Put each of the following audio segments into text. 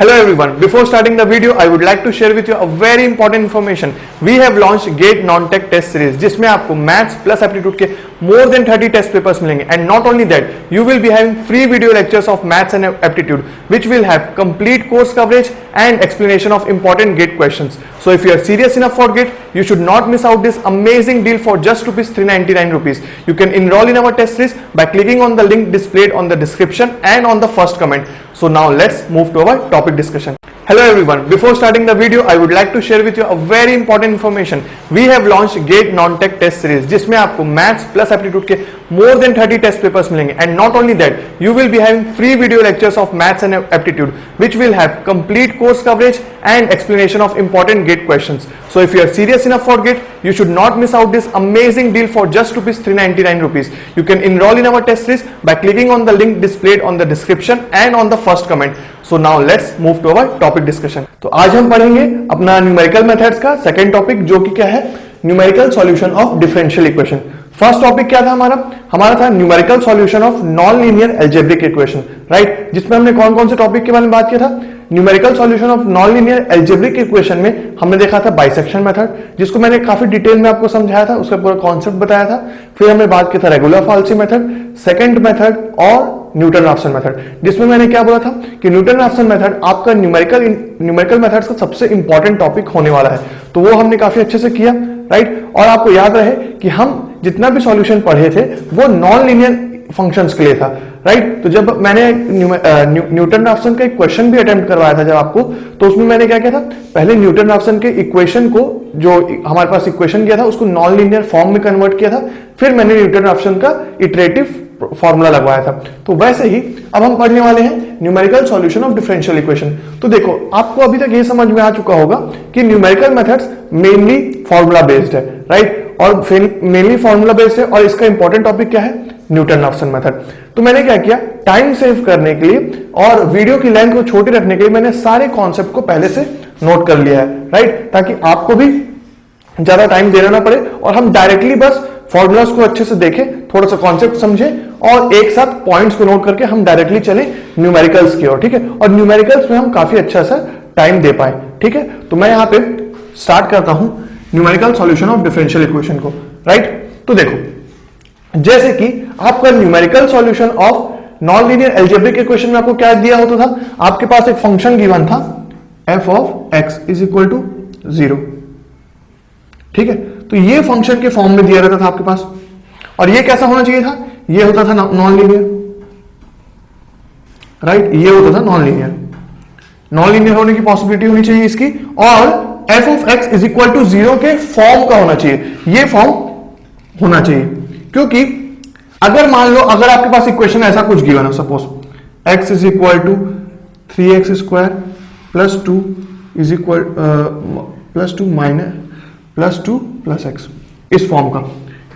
Hello everyone. Before starting the video, I would like to share with you a very important information. We have launched GATE Non-Tech Test Series, जिसमें आपको maths plus aptitude के more than 30 test papers मिलेंगे. And not only that, you will be having free video lectures of maths and aptitude, which will have complete course coverage and explanation of important GATE questions. So if you are serious enough for GATE, you should not miss out this amazing deal for just ₹399. You can enroll in our test series by clicking on the link displayed on the description and on the first comment. So now let's move to our topic discussion. Hello everyone. Before starting the video, I would like to share with you a very important information. We have launched GATE Non-Tech Test Series, जिसमें आपको maths plus aptitude के more than 30 test papers मिलेंगे. And not only that, you will be having free video lectures of maths and aptitude, which will have complete course coverage and explanation of important GATE questions. So if you are serious enough for GATE, you should not miss out this amazing deal for just ₹399. You can enroll in our test series by clicking on the link displayed on the description and on the first comment. So now let's move to our topic discussion. तो आज हम पढ़ेंगे अपना numerical methods का second topic, जो कि क्या है, numerical solution of differential equation. First topic क्या था हमारा था numerical solution of non linear algebraic equation, right, जिसमें हमने कौन कौन से टॉपिक के बारे में बात किया था. Numerical solution of non linear algebraic equation में हमने देखा था बाइसेक्शन मेथड, जिसको मैंने काफी डिटेल में आपको समझाया था, उसका पूरा कॉन्सेप्ट बताया था. फिर हमने बात किया था रेगुलर फाल्सी मेथड, सेकंड मेथड और न्यूटन राफसन मेथड, जिसमें मैंने क्या बोला था कि न्यूटन राफसन मेथड आपका न्यूमेरिकल मेथड्स का सबसे इंपॉर्टेंट टॉपिक होने वाला है. तो वो हमने काफी अच्छे से किया, राइट. और आपको याद रहे कि हम जितना भी सॉल्यूशन पढ़े थे वो नॉन लीनियर फंक्शंस के लिए था, राइट. तो जब मैंने न्यूटन राफसन का एक क्वेश्चन भी अटेम्प्ट करवाया था जब आपको, तो उसमें मैंने क्या किया था, पहले न्यूटन राफसन के इक्वेशन को, जो हमारे पास इक्वेशन किया था, उसको नॉन लीनियर फॉर्म में कन्वर्ट किया था. फिर मैंने न्यूटन राफसन का इटरेटिव फॉर्मूला लगवाया था. तो वैसे ही अब हम पढ़ने वाले हैं numerical solution of differential equation. तो देखो, आपको अभी तक ये समझ में आ चुका होगा कि numerical methods mainly formula based है, राइट, और मेनली फॉर्मूला बेस्ड है. और इसका इंपॉर्टेंट टॉपिक क्या है, न्यूटन राफसन मेथड. तो मैंने क्या किया, टाइम सेव करने के लिए और वीडियो की लेंथ को छोटी रखने के लिए मैंने सारे कॉन्सेप्ट को पहले से नोट कर लिया है, राइट, ताकि आपको भी ज्यादा टाइम देना ना पड़े और हम डायरेक्टली बस फॉर्मूलास को अच्छे से देखें, थोड़ा सा कॉन्सेप्ट समझें और एक साथ पॉइंट्स को नोट करके हम डायरेक्टली चलें न्यूमेरिकल्स की ओर, ठीक है. और न्यूमेरिकल्स में हम काफी अच्छा सा टाइम दे पाए, ठीक है. तो मैं यहां पे स्टार्ट करता हूं numerical solution of differential equation को, राइट. तो देखो, जैसे कि आपका numerical solution of non linear algebraic equation में आपको क्या दिया होता था, आपके पास एक फंक्शन गिवन था f of x is equal to 0, ठीक है. तो ये फंक्शन के फॉर्म में दिया रहता था आपके पास, और ये कैसा होना चाहिए था, ये होता था नॉन लीनियर, राइट, ये होता था नॉन लीनियर. नॉन लीनियर होने की पॉसिबिलिटी होनी चाहिए इसकी, और f of x is equal to 0 के फॉर्म का होना चाहिए, ये फॉर्म होना चाहिए. क्योंकि अगर मान लो, अगर आपके पास इक्वेशन ऐसा कुछ गिवन है, suppose x is equal to 3x square plus 2 is equal plus 2 minus plus 2 plus x, इस फॉर्म का,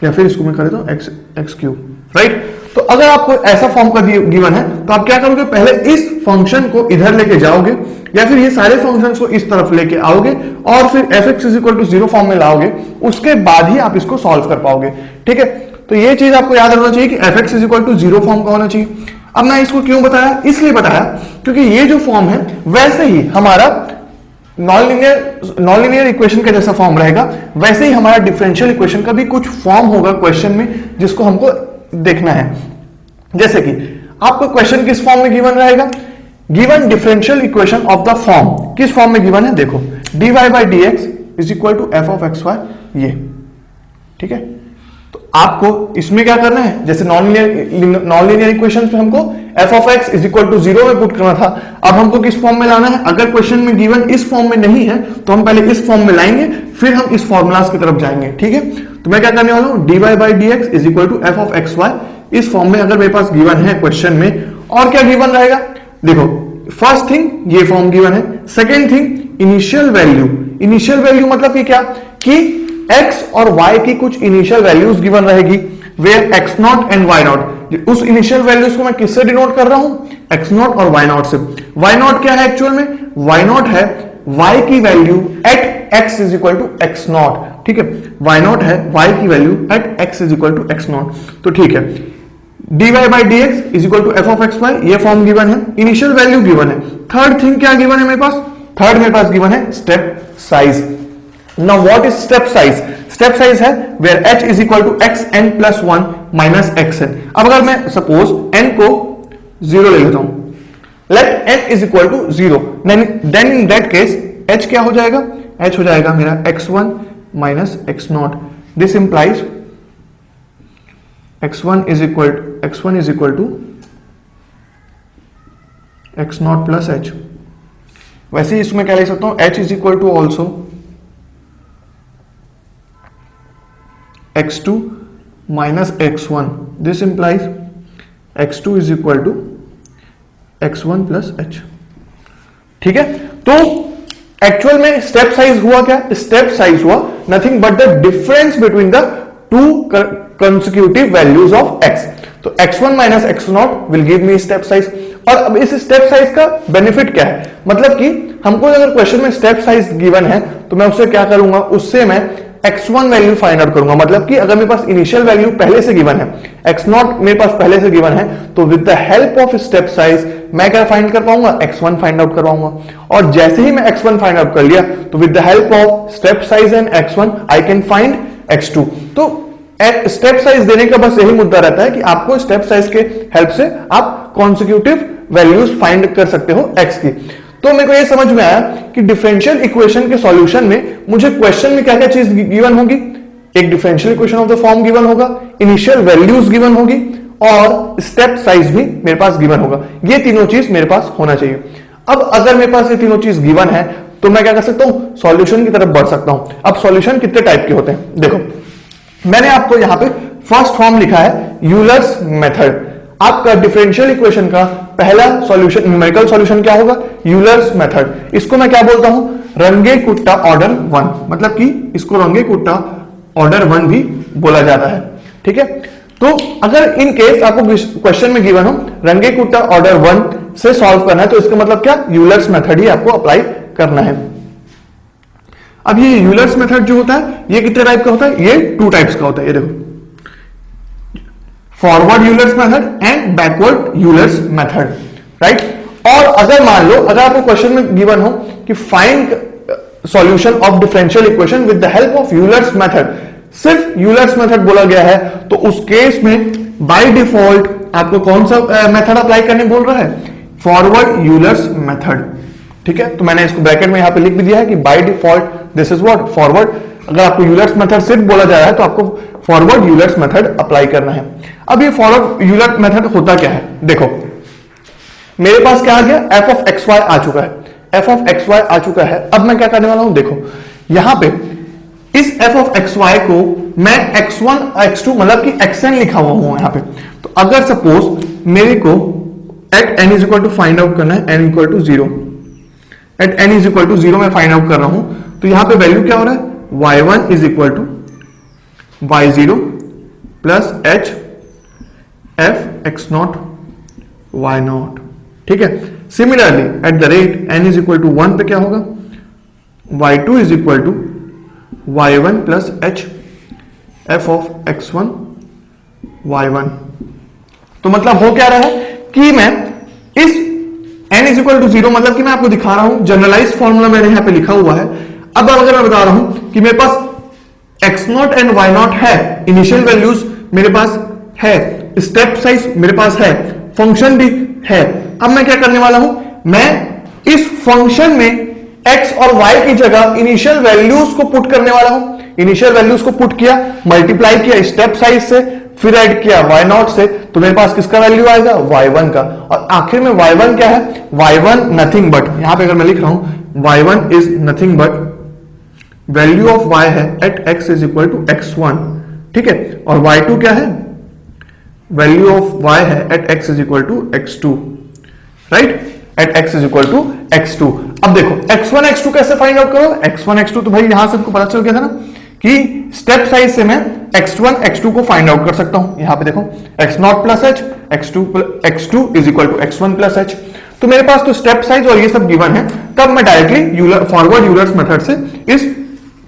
या फिर इसको मैं कर देता हूं x क्यूब, राइट. तो अगर आपको ऐसा फॉर्म का गिवन है तो आप क्या करोगे, पहले इस फंक्शन को इधर लेके जाओगे, या फिर ये सारे फंक्शंस को इस तरफ लेके आओगे और फिर f(x) is equal to 0 form में लाओगे, उसके बाद ही आप इसको सॉल्व कर पाओगे, ठीक है. तो ये चीज आपको याद रखना चाहिए कि f(x) is equal to 0 form का होना चाहिए. अब मैं इसको क्यों बताया, इसलिए बताया क्योंकि ये जो फॉर्म है वैसे ही हमारा नॉन लीनियर इक्वेशन का जैसा फॉर्म रहेगा, वैसे ही हमारा डिफरेंशियल इक्वेशन का भी कुछ फॉर्म होगा क्वेश्चन में, जिसको हमको देखना है. जैसे कि आपको क्वेश्चन किस फॉर्म में गिवन रहेगा, given differential equation of the form, किस फॉर्म में गिवन है, देखो dy by dx is equal to f of xy, ये, ठीक है. तो आपको इसमें क्या करना है, जैसे नॉन लीनियर इक्वेशंस में हमको f of x is equal to 0 में पुट करना था, अब हमको किस फॉर्म में लाना है. अगर क्वेश्चन में गिवन इस फॉर्म में नहीं है तो हम पहले इस फॉर्म में लाएंगे, फिर हम इस फॉर्मूलाज की तरफ जाएंगे, ठीक है. तो मैं क्या करने वाला हूं, dy by dx is equal to f of xy, इस फॉर्म में अगर मेरे पास गिवन है क्वेश्चन में. और क्या गिवन रहेगा, देखो फर्स्ट थिंग ये फॉर्म गिवन है, second thing initial value. Initial value मतलब कि क्या, कि x और y की कुछ इनिशियल वैल्यूज गिवन रहेगी, वेयर x0 एंड y0. उस इनिशियल वैल्यूज को मैं किससे डिनोट कर रहा हूं, x0 और y0 से. y0 क्या है एक्चुअल में, y0 है y की value at x is equal to x0, ठीक है. y0 है y की value at x is equal to x0. तो ठीक है, dy by d x is equal to f of x y, ये फॉर्म गिवन है, इनिशियल वैल्यू गिवन है। थर्ड थिंग क्या गिवन है मेरे पास? थर्ड मेरे पास गिवन है step size. Now what is step size? Step size है where h is equal to x n plus one minus x n. अब अगर मैं सपोज n को 0 ले लेता हूं, let n is equal to 0, then in that case h क्या हो जाएगा? h हो जाएगा मेरा x1 minus x not. This implies x1 is equal to x not plus h। वैसे ही इसमें क्या ले सकता हूं? h is equal to also x2 minus x1। This implies x2 is equal to x1 plus h। ठीक है, तो एक्चुअल में स्टेप साइज हुआ क्या? स्टेप साइज हुआ nothing but the difference between the two consecutive values of x। तो x1 minus x not will give me step size. और अब इस स्टेप साइज का बेनिफिट क्या है? मतलब कि हमको अगर क्वेश्चन में स्टेप साइज गिवन है तो मैं उससे क्या करूंगा? उससे मैं x1 वैल्यू फाइंड आउट करूंगा। मतलब कि अगर मेरे पास इनिशियल वैल्यू पहले से गिवन है, x0 मेरे पास पहले से गिवन है, तो with the help of step size मैं क्या फाइंड कर पाऊंगा? x1 फाइंड आउट कर पाऊंगा। और जैसे ही मैं x1 फाइंड आउट कर लिया तो with the help of step size and x1 I can find x2। तो स्टेप साइज देने का बस यही मुद्दा रहता है कि आपको स्टेप साइज के हेल्प से आप कॉन्सिक्यूटिव वैल्यूज फाइंड कर सकते हो x की। तो मेरे को ये समझ में आया कि डिफरेंशियल इक्वेशन के सॉल्यूशन में मुझे क्वेश्चन में क्या क्या चीज गिवन होगी? एक differential equation of the form given होगा, इनिशियल वैल्यूज गिवन होगी और स्टेप साइज भी मेरे पास गिवन होगा। ये तीनों चीज मेरे पास होना चाहिए। अब अगर मेरे पास ये तीनों चीज गिवन है तो मैं क्या कर सकता हूं? सॉल्यूशन की तरफ बढ़ सकता हूं। अब सॉल्यूशन कितने टाइप के होते हैं? देखो, मैंने आपको यहां पे फर्स्ट फॉर्म लिखा है यूलर्स मेथड। आपका डिफरेंशियल इक्वेशन का पहला सॉल्यूशन, न्यूमेरिकल सॉल्यूशन क्या होगा? Euler's method. इसको मैं क्या बोलता हूं? रंगे कुट्टा ऑर्डर 1। मतलब कि इसको रंगे कुट्टा ऑर्डर 1 भी बोला जाता है। ठीक है, तो अगर इन केस आपको क्वेश्चन में गिवन हो रंगे कुट्टा ऑर्डर 1 से सॉल्व करना है तो इसका मतलब क्या? यूलर्स मेथड ही आपको अप्लाई करना है। अब ये यूलर्स मेथड जो होता है ये कितने टाइप का होता है? ये 2 टाइप्स का होता है। ये देखो, forward Euler's method and backward Euler's method, right. और अगर मान लो अगर आपको क्वेश्चन में गिवन हो कि find solution of differential equation with the help of Euler's method, सिर्फ यूलर्स मेथड बोला गया है, तो उस केस में बाय डिफॉल्ट आपको कौन सा मेथड अप्लाई करने बोल रहा है? Forward Euler's method. ठीक है, तो मैंने इसको ब्रैकेट में यहां पे लिख भी दिया है कि by default this is what? Forward. अगर आपको यूलर्स मेथड सिर्फ बोला जा रहा है तो आपको फॉरवर्ड यूलर्स मेथड अप्लाई करना है। अब ये फॉरवर्ड यूलर मेथड होता क्या है? देखो, मेरे पास क्या आ गया? एफ ऑफ एक्स वाई आ चुका है, एफ ऑफ एक्स वाई आ चुका है। अब मैं क्या करने वाला हूं? देखो, यहां पे इस एफ ऑफ एक्स वाई को मैं x1 x2 मतलब कि xn लिखा हुआ हूं यहां पे। तो अगर सपोज मेरे को at n is equal to find out करना है n equal to 0, at n is equal to 0 मैं फाइंड आउट कर रहा हूं, तो यहां पे वैल्यू क्या हो रहा है? y1 is equal to y0 plus h f x not y not. ठीक है, similarly at the rate n is equal to 1 पे क्या होगा? y2 is equal to y1 plus h f of x1 y1। तो मतलब हो क्या रहा है कि मैं इस n इज इक्वल टू 0 मतलब कि मैं आपको दिखा रहा हूं जनरलाइज फॉर्मूला मैंने यहां पे लिखा हुआ है। अब अगर मैं बता रहा हूं कि मेरे पास x0 एंड y0 है, इनिशियल वैल्यूज मेरे पास है, स्टेप साइज मेरे पास है, फंक्शन भी है। अब मैं क्या करने वाला हूं? मैं इस फंक्शन में x और y की जगह इनिशियल वैल्यूज को पुट करने वाला हूं। इनिशियल वैल्यूज को पुट किया, मल्टीप्लाई किया स्टेप साइज से, फिर ऐड किया y0 से, तो मेरे पास किसका वैल्यू आएगा? y1 का। और आखिर में y1 क्या है? y1 नथिंग बट, यहां पे अगर मैं लिख रहा हूं y1 is nothing but value of y है at x is equal to x1। ठीक है, और y2 क्या है? वैल्यू ऑफ y है at x is equal to x2, right, at x is equal to x2। अब देखो x1 x2 कैसे फाइंड आउट करो? x1 x2 तो भाई यहां से आपको पता चल गया था ना कि स्टेप साइज से मैं x1 x2 को फाइंड आउट कर सकता हूं। यहां पे देखो x0 plus h x2 is equal to x1 plus h। तो मेरे पास तो स्टेप साइज और ये सब गिवन है, तब मैं डायरेक्टली फॉरवर्ड यूलर्स मेथड से इस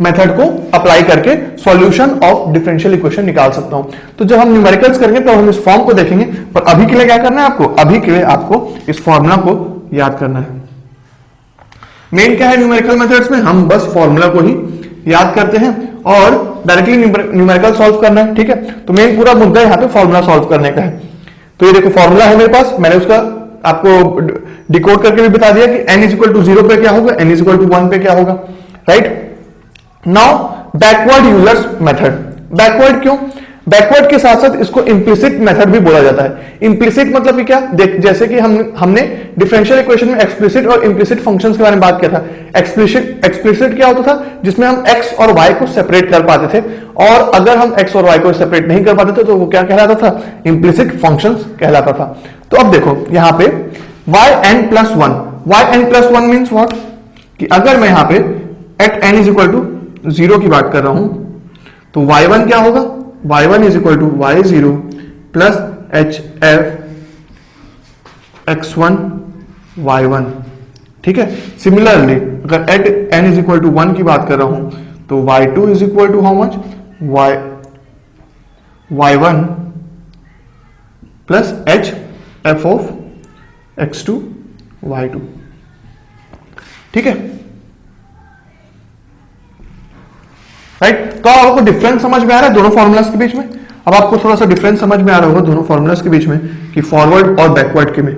मेथड को अप्लाई करके सॉल्यूशन ऑफ डिफरेंशियल इक्वेशन निकाल सकता हूं। तो जब हम न्यूमेरिकल्स करेंगे तो हम इस फॉर्म को देखेंगे, पर अभी के लिए क्या करना है आपको, अभी के लिए आपको इस फॉर्मूला को याद करना है। मेन क्या है न्यूमेरिकल मेथड्स में, हम बस फॉर्मूला को ही याद करते हैं और डायरेक्टली न्यूमेरिकल सॉल्व करना है, ठीक है। तो मेन पूरा मुद्दा यहाँ पे फॉर्मूला सॉल्व करने का है। तो ये देखो फॉर्मूला है मेरे पास, मैंने उसका आपको डिकोड करके भी बता दिया कि n इज इक्वल टू 0 पे क्या होगा, n इज इक्वल टू 1 पे क्या होगा, right. Now backward Euler's method, backward क्यों, बैकवर्ड के साथ साथ इसको इंप्लिसिट मेथड भी बोला जाता है। इंप्लिसिट मतलब कि क्या, देख जैसे कि हमने डिफरेंशियल इक्वेशन में एक्सप्लिसिट और इंप्लिसिट फंक्शंस के बारे में बात किया था। एक्सप्लिसिट क्या होता था, जिसमें हम x और y को सेपरेट कर पाते थे, और अगर हम x और y को सेपरेट नहीं कर पाते थे तो वो क्या कहलाता था, इंप्लिसिट फंक्शंस कहलाता था। तो अब देखो यहां पे yn+1 मींस व्हाट, कि अगर मैं यहां पे at n is equal to 0 की बात कर रहा हूं तो y1 क्या होगा, y1 is equal to y0 plus hf x1 y1, ठीक है। सिमिलरली अगर at n is equal to 1 की बात कर रहा हूं तो y2 is equal to how much, y1 plus hf of x2 y2, ठीक है, राइट। तो आपको डिफरेंस समझ में आ रहा है दोनों फॉर्मूलास के बीच में। अब आपको थोड़ा सा डिफरेंस समझ में आ रहा होगा दोनों फॉर्मूलास के बीच में कि फॉरवर्ड और बैकवर्ड के में,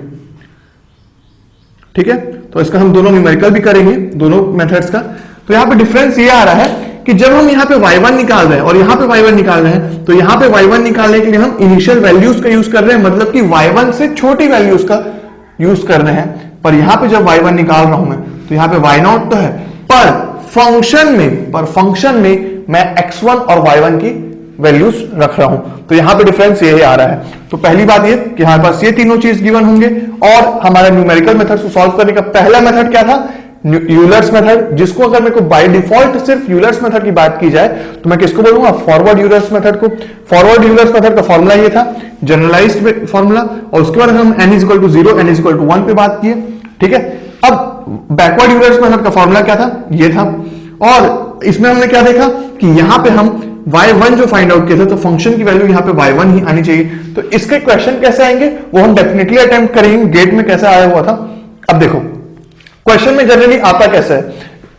ठीक है। तो इसका हम दोनों न्यूमेरिकल भी करेंगे, दोनों मेथड्स का। तो यहां पे डिफरेंस ये आ रहा है कि जब हम यहां पे y1 निकाल रहे हैं और यहां पे y1 निकाल रहे हैं, तो यहां पे y1 निकालने के लिए हम इनिशियल वैल्यूज का यूज कर रहे हैं, मतलब कि y1 से छोटी वैल्यूज का यूज कर रहे हैं। पर यहां पे जब y1 निकाल रहा हूं मैं, तो यहां पे y0 तो है, पर फंक्शन में मैं x1 और y1 की वैल्यूज रख रहा हूं। तो यहां पे डिफरेंस ये आ रहा है। तो पहली बात ये कि हमारे पास ये तीनों चीज गिवन होंगे, और हमारा न्यूमेरिकल मेथड को सॉल्व करने का पहला मेथड क्या था, यूलर्स मेथड, जिसको अगर मेरे को बाय डिफॉल्ट सिर्फ यूलर्स मेथड की बात की जाए तो मैं किसको बोलूंगा, फॉरवर्ड यूलर्स मेथड को। फॉरवर्ड यूलर्स मेथड का फॉर्मूला ये था, जनरलाइज्ड फॉर्मूला, और उसके बाद हम n is equal to 0 n is equal to 1 पे बात किए, ठीक है। अब बैकवर्ड यूलर्स मेथड का फॉर्मूला क्या था, ये था, और इसमें हमने क्या देखा कि यहां पे हम y1 जो फाइंड आउट किए थे, तो फंक्शन की वैल्यू यहां पे y1 ही आनी चाहिए। तो इसके क्वेश्चन कैसे आएंगे वो हम डेफिनेटली अटेम्प्ट करेंगे, गेट में कैसे आया हुआ था। अब देखो क्वेश्चन में जनरली आता कैसा है,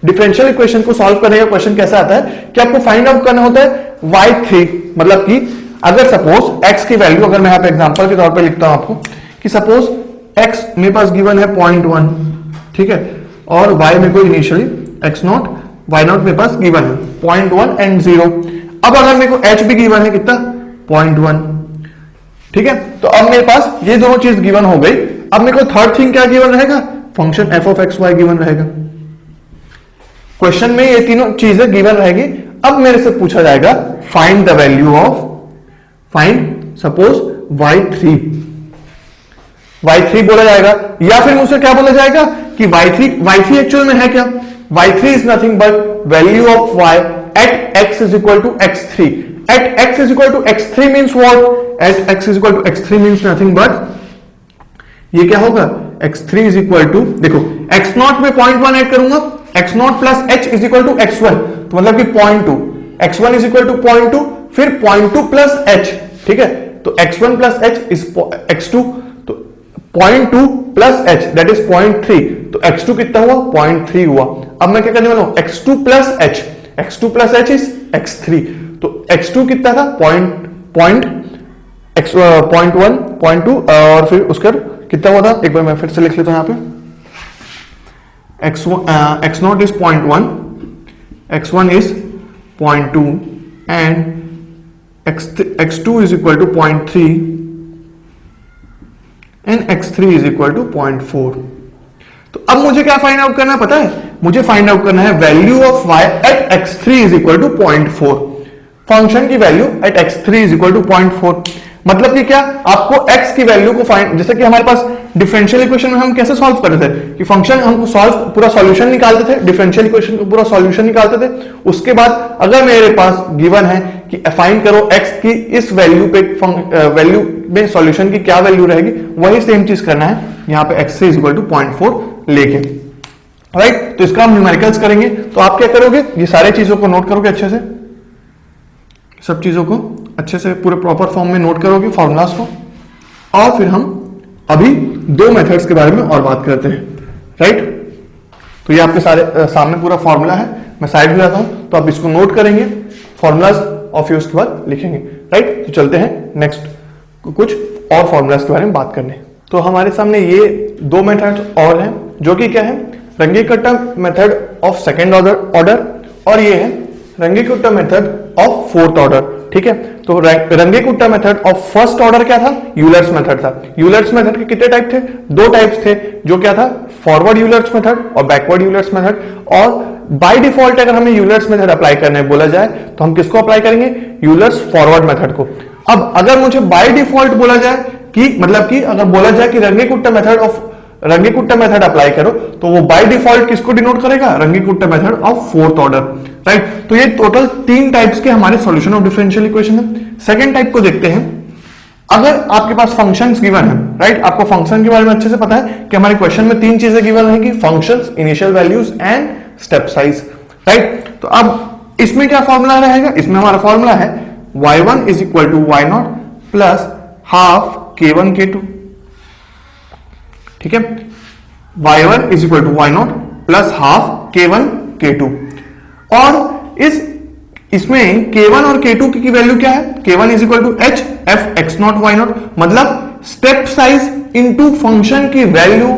डिफरेंशियल इक्वेशन को सॉल्व करने का क्वेश्चन कैसा आता है कि आपको फाइंड आउट करना होता है y3, मतलब कि अगर सपोज x की वैल्यू, अगर मैं यहां पे एग्जांपल के तौर पे लिखता हूं आपको कि सपोज x मेरे पास गिवन है 0.1, ठीक है, और y मेरे को इनिशियली x0 y0 मेरे पास गिवन है 0.1 एंड 0। अब अगर मेरे को h भी गिवन है कितना, 0.1, ठीक है। तो अब मेरे पास ये दोनों चीज गिवन हो गई। अब मेरे को थर्ड थिंग क्या गिवन रहेगा, function f of x y given रहेगा। क्वेश्चन में ये तीनों चीजें गिवन रहेगी। अब मेरे से पूछा जाएगा find the value of, find suppose y3 बोला जाएगा, या फिर मुझसे क्या बोला जाएगा कि y3 एक्चुअल में है क्या, y3 is nothing but value of y at x is equal to x3। At x is equal to x3 means what, at x is equal to x3 means nothing but ये क्या होगा, x3 is equal to, देखो x0 में 0.1 add करूंगा, x0 plus h is equal to x1, तो मतलब कि 0.2, x1 is equal to 0.2, फिर 0.2 प्लस h, ठीक है। तो x1 plus h is x2, तो 0.2 प्लस h दैट इज 0.3, तो x2 कितना हुआ, 0.3 हुआ। अब मैं क्या करने वाला हूं, x2 plus h is x3, तो x2 कितना था, 0.1, 0.2, और फिर उसका कितना हुआ था, एक बार मैं फिर से लिख लेता हूं यहां पे, x0 is 0.1, x1 is 0.2 and x2 is equal to 0.3 and x3 is equal to 0.4। तो अब मुझे क्या फाइंड आउट करना है पता है, मुझे फाइंड आउट करना है value of y at x3 is equal to 0.4। Function की value at x3 is equal to 0.4, मतलब कि क्या, आपको x की वैल्यू को फाइंड, जैसे कि हमारे पास डिफरेंशियल इक्वेशन में हम कैसे सॉल्व करते थे कि फंक्शन हमको सॉल्व पूरा सॉल्यूशन निकालते थे, डिफरेंशियल इक्वेशन को पूरा सॉल्यूशन निकालते थे। उसके बाद अगर मेरे पास गिवन है कि फाइंड करो x की इस वैल्यू पे, वैल्यू में सॉल्यूशन की क्या वैल्यू रहेगी, वही सेम चीज करना है यहाँ पे x3 इज इक्वल टू 0.4 लेके। राइट। तो इसका हम न्यूमेरिकल्स करेंगे। तो आप क्या करोगे, ये सारे चीजों को नोट करोगे अच्छे से, सब चीजों को अच्छे से पूरे प्रॉपर फॉर्म में नोट करोगे फॉर्मूलाज को, और फिर हम अभी दो मेथड्स के बारे में और बात करते हैं। राइट, तो ये आपके सारे सामने पूरा फॉर्मूला है, मैं साइड में जाता हूं, तो आप इसको नोट करेंगे, फॉर्मूलाज ऑफ यूज के बाद लिखेंगे। राइट, तो चलते हैं नेक्स्ट कुछ और फॉर्मूलाज के बारे में बात करने। तो हमारे सामने ये दो मेथड और हैं, जो कि क्या है, रंगीकट्टा मेथड ऑफ सेकेंड ऑर्डर और ये है रंगीकुट्टा मेथड ऑफ फोर्थ ऑर्डर। ठीक है, तो रंगीकुट्टा मेथड ऑफ फर्स्ट ऑर्डर क्या था, यूलर्स मेथड था। यूलर्स मेथड के कितने टाइप थे, दो टाइप्स थे, जो क्या था, फॉरवर्ड यूलर्स मेथड और बैकवर्ड यूलर्स मेथड। और बाय डिफॉल्ट अगर हमें यूलर्स मेथड अप्लाई करने बोला जाए तो हम किसको अप्लाई करेंगे, यूलर्स फॉरवर्ड मेथड को। अब अगर मुझे बाय डिफॉल्ट बोला जाए कि मतलब कि अगर बोला जाए कि रंगीकुट्टा मेथड अप्लाई करो, तो वो बाय डिफॉल्ट किसको डिनोट करेगा, Runge Kutta method of fourth order. Right, तो ये टोटल तीन टाइप्स के हमारे सॉल्यूशन ऑफ डिफरेंशियल इक्वेशन है। सेकंड टाइप को देखते हैं। अगर आपके पास फंक्शंस गिवन है, राइट, आपको फंक्शन के बारे में अच्छे से पता है कि हमारे क्वेश्चन में तीन चीजें गिवन रहेंगी, functions, initial values and step size. Right, तो अब इसमें क्या फॉर्मूला रहेगा, इसमें हमारा फॉर्मूला है y1 is equal to y0 plus half k1 k2। ठीक है, y1 is equal to y0 plus half k1 k2। और इसमें k1 और k2 की वैल्यू क्या है, k1 is equal to h f x0 y0, मतलब स्टेप साइज इनटू फंक्शन की वैल्यू।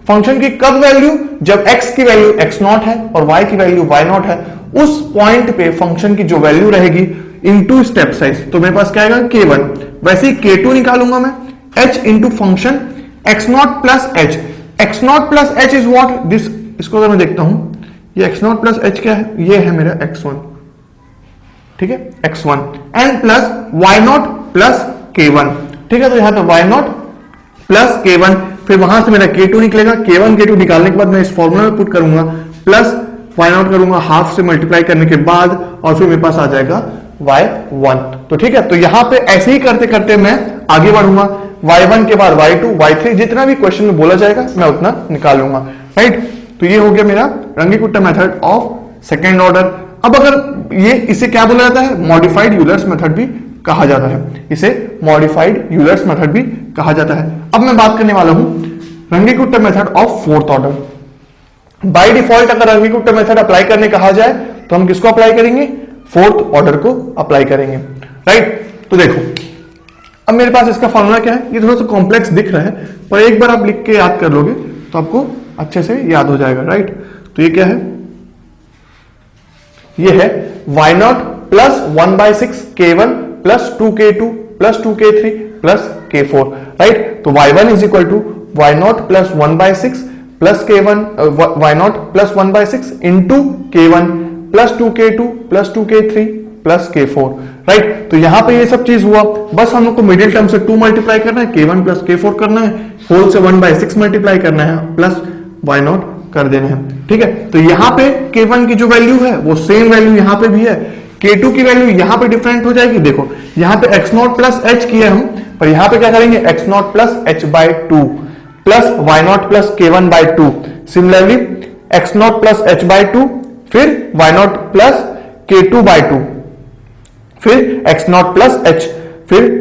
फंक्शन की कब वैल्यू, जब x की वैल्यू x0 है और y की वैल्यू y0 है, उस पॉइंट पे फंक्शन की जो वैल्यू रहेगी इनटू स्टेप साइज। तो मेरे पास क्या आएगा, k1, वैसे ही k2 निकालूंगा मैं, h into function x0 plus h। x0 plus h is what this, इसको अगर मैं देखता हूं, ये x0 प्लस h क्या है, ये है मेरा x1। ठीक है, x1 and plus y0 plus k1। ठीक है, तो यहां पे y0 प्लस k1, फिर वहां से मेरा k2 निकलेगा। k1 k2 निकालने के बाद मैं इस फॉर्मूला में पुट करूंगा, प्लस y0 करूंगा हाफ से मल्टीप्लाई करने के बाद, और फिर मेरे पास आ जाएगा y1। तो ठीक है, तो यहां पे ऐसे ही करते करते मैं आगे बढ़ूंगा, y1 के बाद y2 y3, जितना भी क्वेश्चन में बोला जाएगा मैं उतना निकालूंगा। राइट, तो ये हो गया मेरा रंगीकुट्टा मेथड ऑफ सेकेंड ऑर्डर। अब अगर ये इसे क्या बोला जाता है, मॉडिफाइड यूलर्स मेथड भी कहा जाता है, इसे मॉडिफाइड यूलर्स मेथड भी कहा जाता है। अब मैं बात करने वाला हूं Runge Kutta method of fourth order. By default अगर रंगीकुट्टा मेथड अप्लाई करने कहा जाए तो हम किसको अप्लाई करेंगे, फोर्थ ऑर्डर को अप्लाई करेंगे। राइट, तो देखो अब मेरे पास इसका फॉर्मूला क्या है, ये थोड़ा सा कॉम्प्लेक्स दिख रहा है, पर एक बार आप लिख के याद कर लोगे तो आपको अच्छे से याद हो जाएगा। राइट, तो ये क्या है, ये है y0 plus 1/6 k1 plus 2k2 plus 2k3 plus k4। Right, तो y1 is equal to y0 plus 1/6 plus k1, y0 plus 1/6 into k1 plus 2k2 plus 2k3 plus k4। Right, तो यहां पे ये सब चीज हुआ, बस हम लोग को मिडिल टर्म से 2 मल्टीप्लाई करना है, k1 प्लस k4 करना है, होल से 1/6 मल्टीप्लाई करना है, प्लस y0 कर देना है। ठीक है, तो यहां पे k1 की जो वैल्यू है वो सेम वैल्यू यहां पे भी है, k2 की वैल्यू यहां पे डिफरेंट हो जाएगी। देखो यहां पे x0 प्लस h किया हम, पर यहां पे क्या करेंगे, x0 plus h/2 plus y0 plus k1/2। Similarly x0 plus h/2, फिर y0 प्लस k2/2, फिर x0 प्लस h, फिर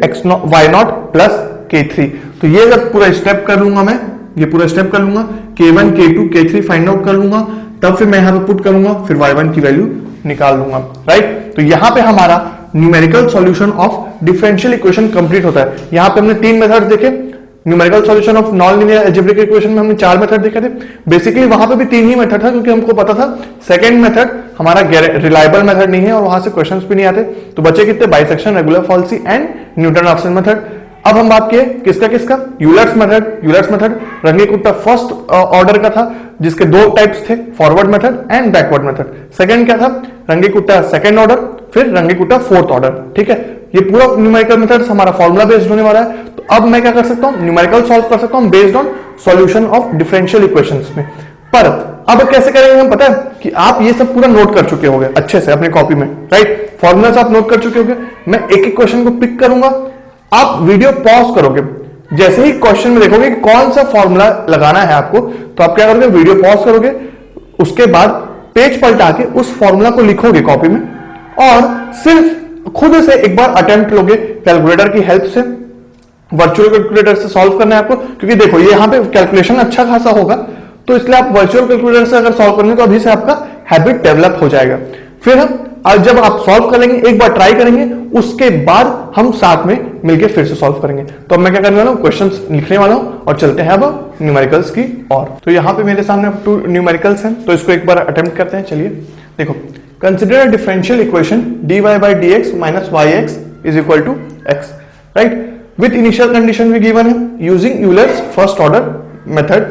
y0 प्लस k3। तो ये जब पूरा स्टेप कर लूंगा मैं, ये पूरा स्टेप कर लूंगा, k1 k2 k3 find out कर लूंगा, तब फिर मैं यहां पे पुट करूंगा, फिर y1 की वैल्यू निकाल लूंगा। राइट, तो यहां पे हमारा numerical solution of differential equation complete होता है। यहां पे हमने तीन मेथड देखे, numerical solution of non linear algebraic equation में हमने 4 मेथड देखे थे। बेसिकली वहां पे भी 3 ही मेथड था, क्योंकि हमको पता था सेकंड मेथड हमारा रिलायबल मेथड नहीं है और वहां से क्वेश्चंस भी नहीं आते। तो बचे कितने, bisection, regular falsi and Newton Raphson method. अब हम बात किए किसका किसका, Euler's method. Euler's method Runge Kutta first order का था, जिसके दो टाइप्स थे, forward method and backward method. Second क्या था, रंगीकुट्टा सेकंड ऑर्डर, फिर रंगीकुट्टा फोर्थ ऑर्डर। ठीक है, ये पूरा न्यूमेरिकल मेथड हमारा फॉर्मूला बेस्ड होने वाला है। तो अब मैं क्या कर सकता हूं, न्यूमेरिकल सॉल्व कर सकता हूं based on solution of differential equations में। पर अब कैसे करेंगे हम, पता है कि आप ये सब पूरा नोट कर चुके होंगे अच्छे से अपनी कॉपी में। राइट, फॉर्मूलास आप नोट कर चुके होंगे। मैं एक एक क्वेश्चन को पिक करूंगा, आप वीडियो पॉज करोगे, जैसे ही क्वेश्चन में देखोगे कि कौन सा फॉर्मूला लगाना है आपको, तो आप क्या करोगे, वीडियो पॉज करोगे, उसके बाद पेज पलटा के उस फॉर्मूला को लिखोगे कॉपी में और सिर्फ खुद से एक बार अटेम्प्ट लोगे कैलकुलेटर की हेल्प से। वर्चुअल कैलकुलेटर से सॉल्व करना है आपको, क्योंकि देखो ये यहां पे कैलकुलेशन अच्छा खासा होगा, तो इसलिए आप वर्चुअल कैलकुलेटर से अगर सॉल्व करेंगे तो अभी से आपका हैबिट डेवलप हो जाएगा। फिर हम जब आप सॉल्व कर लेंगे, एक बार ट्राई करेंगे, उसके बाद हम साथ में मिलकर फिर से सॉल्व करेंगे। तो अब मैं क्या करने वाला हूं, क्वेश्चंस लिखने वाला हूं और चलते हैं अब न्यूमेरिकल्स की और। तो यहां पे मेरे सामने 2 न्यूमेरिकल्स हैं, तो इसको एक बार अटेम्प्ट करते हैं। चलिए देखो, consider a differential equation dy by dx minus yx is equal to x, right? With initial condition भी given है using Euler's first order method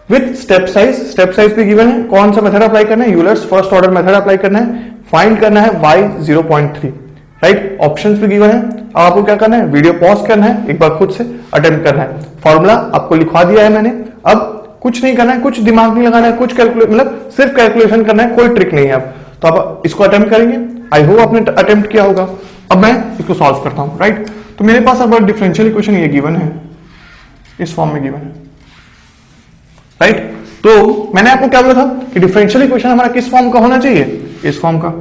with step size भी given है। कौन सा मेथड अप्लाई करना है, Euler's first order method apply करना है। फाइंड करना है y 0.3, राइट? ऑप्शंस भी given है। अब आपको क्या करना है, वीडियो पॉज करना है, एक बार खुद से अटेम्प्ट करना है। फॉर्मूला आपको लिखवा दिया है मैंने, अब कुछ नहीं करना है, कुछ दिमाग नहीं लगाना है, कुछ मतलब सिर्फ कैलकुलेशन करना है, कोई ट्रिक नहीं है। अब तो आप इसको अटेम्प्ट करेंगे, आई होप आपने अटेम्प्ट किया होगा। अब मैं इसको सॉल्व करता हूं, राइट? तो मेरे पास अब डिफरेंशियल इक्वेशन ये गिवन है, इस फॉर्म में गिवन है, राइट? तो मैंने आपको क्या बोला था कि डिफरेंशियल इक्वेशन हमारा किस फॉर्म का होना चाहिए, इस फॉर्म का,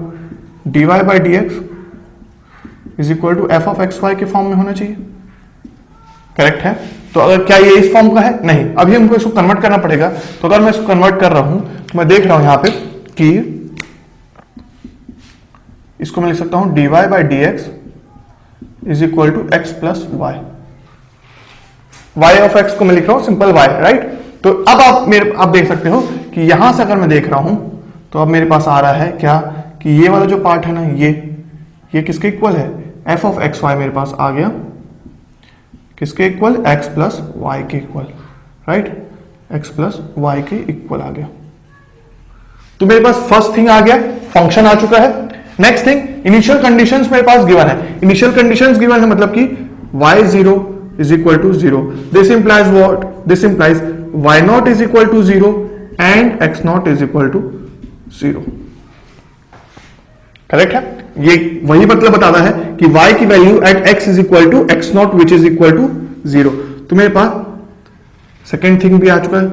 dy by dx is equal to f of xy के फॉर्म में होना चाहिए, करेक्ट है? तो अगर क्या ये इस फॉर्म का है, नहीं, अभी हमको इसको कन्वर्ट करना पड़ेगा। तो अगर मैं इसको कन्वर्ट कर रहा हूं तो मैं देख रहा हूं यहां पे कि इसको मैं लिख सकता हूं dy by dx is equal to x plus y. y of x को मैं लिख रहा हूं सिंपल y, राइट? तो अब आप देख सकते हो कि यहां से अगर मैं देख रहा हूं तो अब मेरे पास आ रहा है क्या कि ये वाला जो पार्ट है ना, ये किसके इक्वल है, f ऑफ एक्स वाई मेरे पास आ गया किसके इक्वल, x प्लस वाई के equal, right? x plus y के इक्वल आ गया। तो मेरे पास फर्स्ट थिंग आ गया, फंक्शन आ चुका है। नेक्स्ट थिंग, इनिशियल कंडीशंस मेरे पास गिवन है। इनिशियल कंडीशंस गिवन है मतलब कि y0 is equal to 0. This implies what? This implies y0 is equal to 0 and x0 is equal to 0. Correct है? ये वही मतलब बताता है कि y की value at x is equal to x0 which is equal to 0. तो मेरे पास सेकेंड थिंग भी आ चुका है।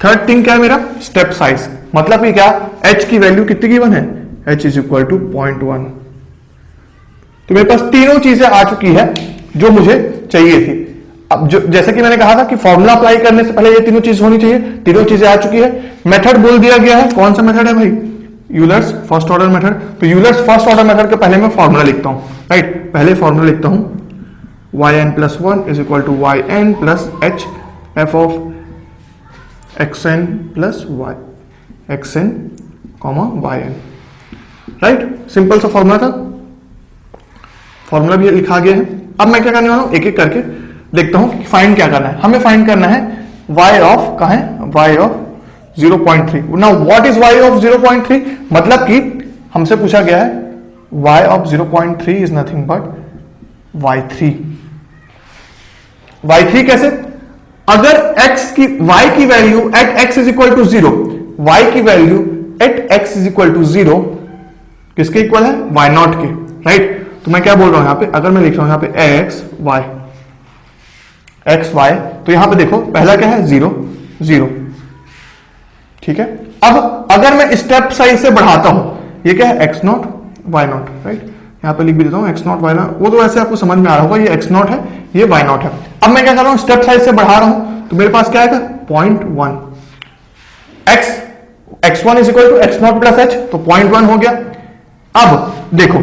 थर्ड थिंग क्या है मेरा, स्टेप साइज, मतलब कि क्या, h की वैल्यू कितनी गिवन है, h इज इक्वल टू 0.1। तो मेरे पास तीनों चीजें आ चुकी है जो मुझे चाहिए थी। अब जो जैसे कि मैंने कहा था कि फॉर्मूला अप्लाई करने से पहले ये तीनों चीज होनी चाहिए, तीनों चीजें आ चुकी है। मेथड बोल दिया गया है, कौन सा मेथड है भाई, यूलर्स फर्स्ट ऑर्डर मेथड। तो यूलर्स फर्स्ट ऑर्डर मेथड के पहले मैं फॉर्मूला लिखता हूं, राइट? पहले फॉर्मूला लिखता हूं, yn plus 1 is equal to yn plus h f of xn plus y xn comma yn, right? Simple सा फॉर्मूला था, फॉर्मूला भी लिखा गया है। अब मैं क्या करने वाला हूं, एक एक करके देखता हूं कि फाइंड क्या करना है। हमें फाइंड करना है y ऑफ, कहां है, y of 0.3। Now what is y of 0.3, मतलब कि हमसे पूछा गया है y of 0.3 is nothing but y3। y3 कैसे, अगर x की y की value at x is equal to 0, y की value at x is equal to 0 किसके इक्वल है, y0 के, राइट? तो मैं क्या बोल रहा हूं यहां पे, अगर मैं लिख रहा हूं यहां पे x y, तो यहां पे देखो पहला क्या है, 0 0, ठीक है? अब अगर मैं स्टेप साइज से बढ़ाता हूं, ये क्या है, x0 y0, राइट? यहां पे लिख भी देता हूं x0 y0, वो तो वैसे आपको समझ में आ रहा होगा, ये x0 है, ये y0 है। अब मैं क्या कर रहा हूं, स्टेप साइज से बढ़ा रहा हूं, तो मेरे पास क्या आएगा, 0.1, x1 is equal to x0 plus h, तो 0.1 हो गया। अब देखो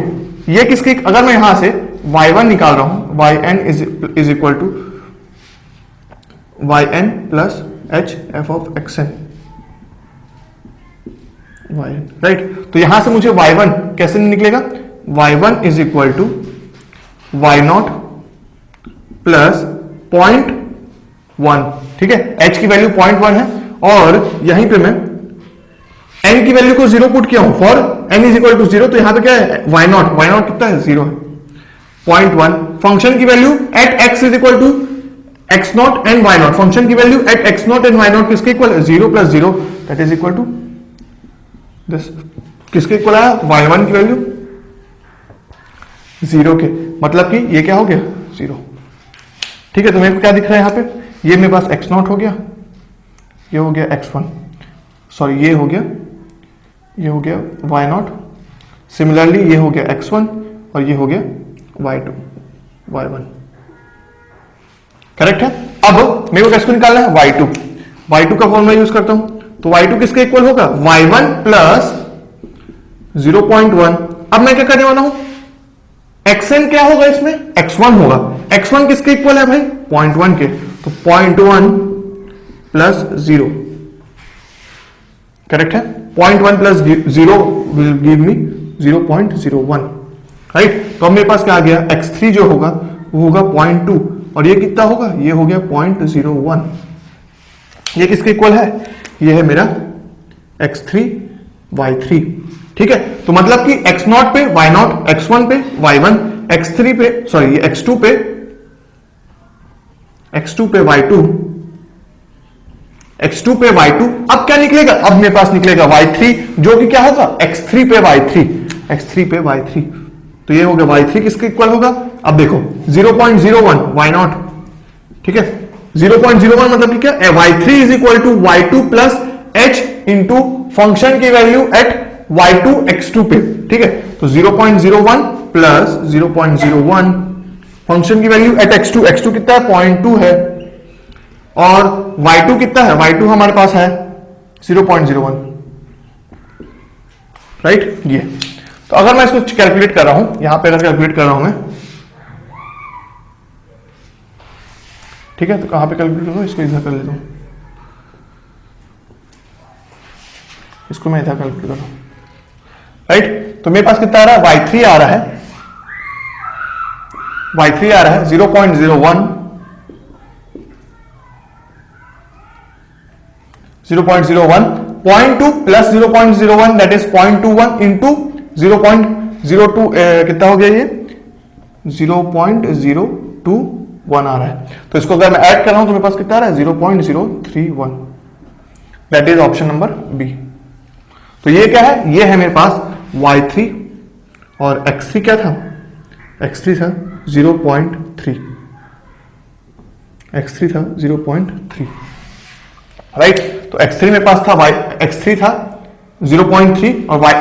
ये किसकी, अगर मैं यहां से y1 निकाल रहा हूं, yn is equal to yn plus h f of xn yn, right? तो यहां से मुझे y1 कैसे निकलेगा, y1 is equal to y0 plus 0.1, ठीक है? h की वैल्यू 0.1 है और यहीं पे मैं n की वैल्यू को 0 पुट किया हूं, for n is equal to 0, तो यहां पे क्या है, y0 कितना है, 0 है, 0.1। फंक्शन की value at x is equal to x0 and y0, function की value at x0 and y0 किसके इक्वल है, 0 plus 0 that is equal to this, किसके इक्वल आया, y1 की वैल्यू 0 के, मतलब कि ये क्या हो गया, 0, ठीक है? तो मेरे को क्या दिख रहा है यहां पे, ये मेरे पास x0 हो गया, ये हो गया x1, सॉरी ये हो गया y नॉट, सिमिलरली ये हो गया x1 और ये हो गया y2 y1, करेक्ट है। अब मेरे को किसको निकालना है, y2 का फॉर्मूला यूज करता हूं, तो y2 किसके इक्वल होगा, y1 प्लस 0.1। अब मैं क्या करने वाला हूं, xn क्या होगा इसमें, x1 होगा, x1 किसके इक्वल है भाई, 0.1 के, तो 0.1 प्लस 0, करेक्ट है। 0.1 plus 0 will give me 0.01, right. तो अब मेरे पास क्या आ गया, x3 जो होगा वो होगा 0.2 और ये कितना होगा, ये हो गया 0.01। ये किसके इक्वल है, ये है मेरा x3 y3, ठीक है। तो मतलब कि x0 पे y0, x1 पे y1, x3 पे सॉरी x2 पे y2, x2 पे y2। अब क्या निकलेगा, अब मेरे पास निकलेगा y3 जो कि क्या होगा, x3 पे y3। तो ये हो गया y3 किसके इक्वल होगा, अब देखो 0.01 y0, ठीक है। 0.01 मतलब क्या है, y3 is equal to y2 plus h into function की वैल्यू एट y2 x2 पे, ठीक है। तो 0.01 प्लस 0.01 फंक्शन की वैल्यू एट x2 कितना है, 0.2 है, और y2 कितना है, y2 हमारे पास है 0.01, राइट। ये तो अगर मैं इसको कैलकुलेट कर रहा हूं, यहां पे अगर कैलकुलेट कर रहा हूं मैं, ठीक है, तो कहां पे कैलकुलेट करूं, इसको इधर कर लेता हूं, इसको मैं इधर कैलकुलेट कर रहा हूं, राइट। तो मेरे पास कितना आ रहा है, y3 आ रहा है 0.01 0.2 प्लस 0.01 दैट इज 0.21 इंटू 0.02 कितना हो गया, ये 0.021 आ रहा है। तो इसको अगर मैं ऐड कर रहा हूं तो मेरे पास कितना आ रहा है, 0.031, that is option number B. तो ये क्या है, ये है मेरे पास y3 और x3 क्या था, x3 था 0.3, x3 था 0.3, राइट। तो x3 मेरे पास था x3 था 0.3 और y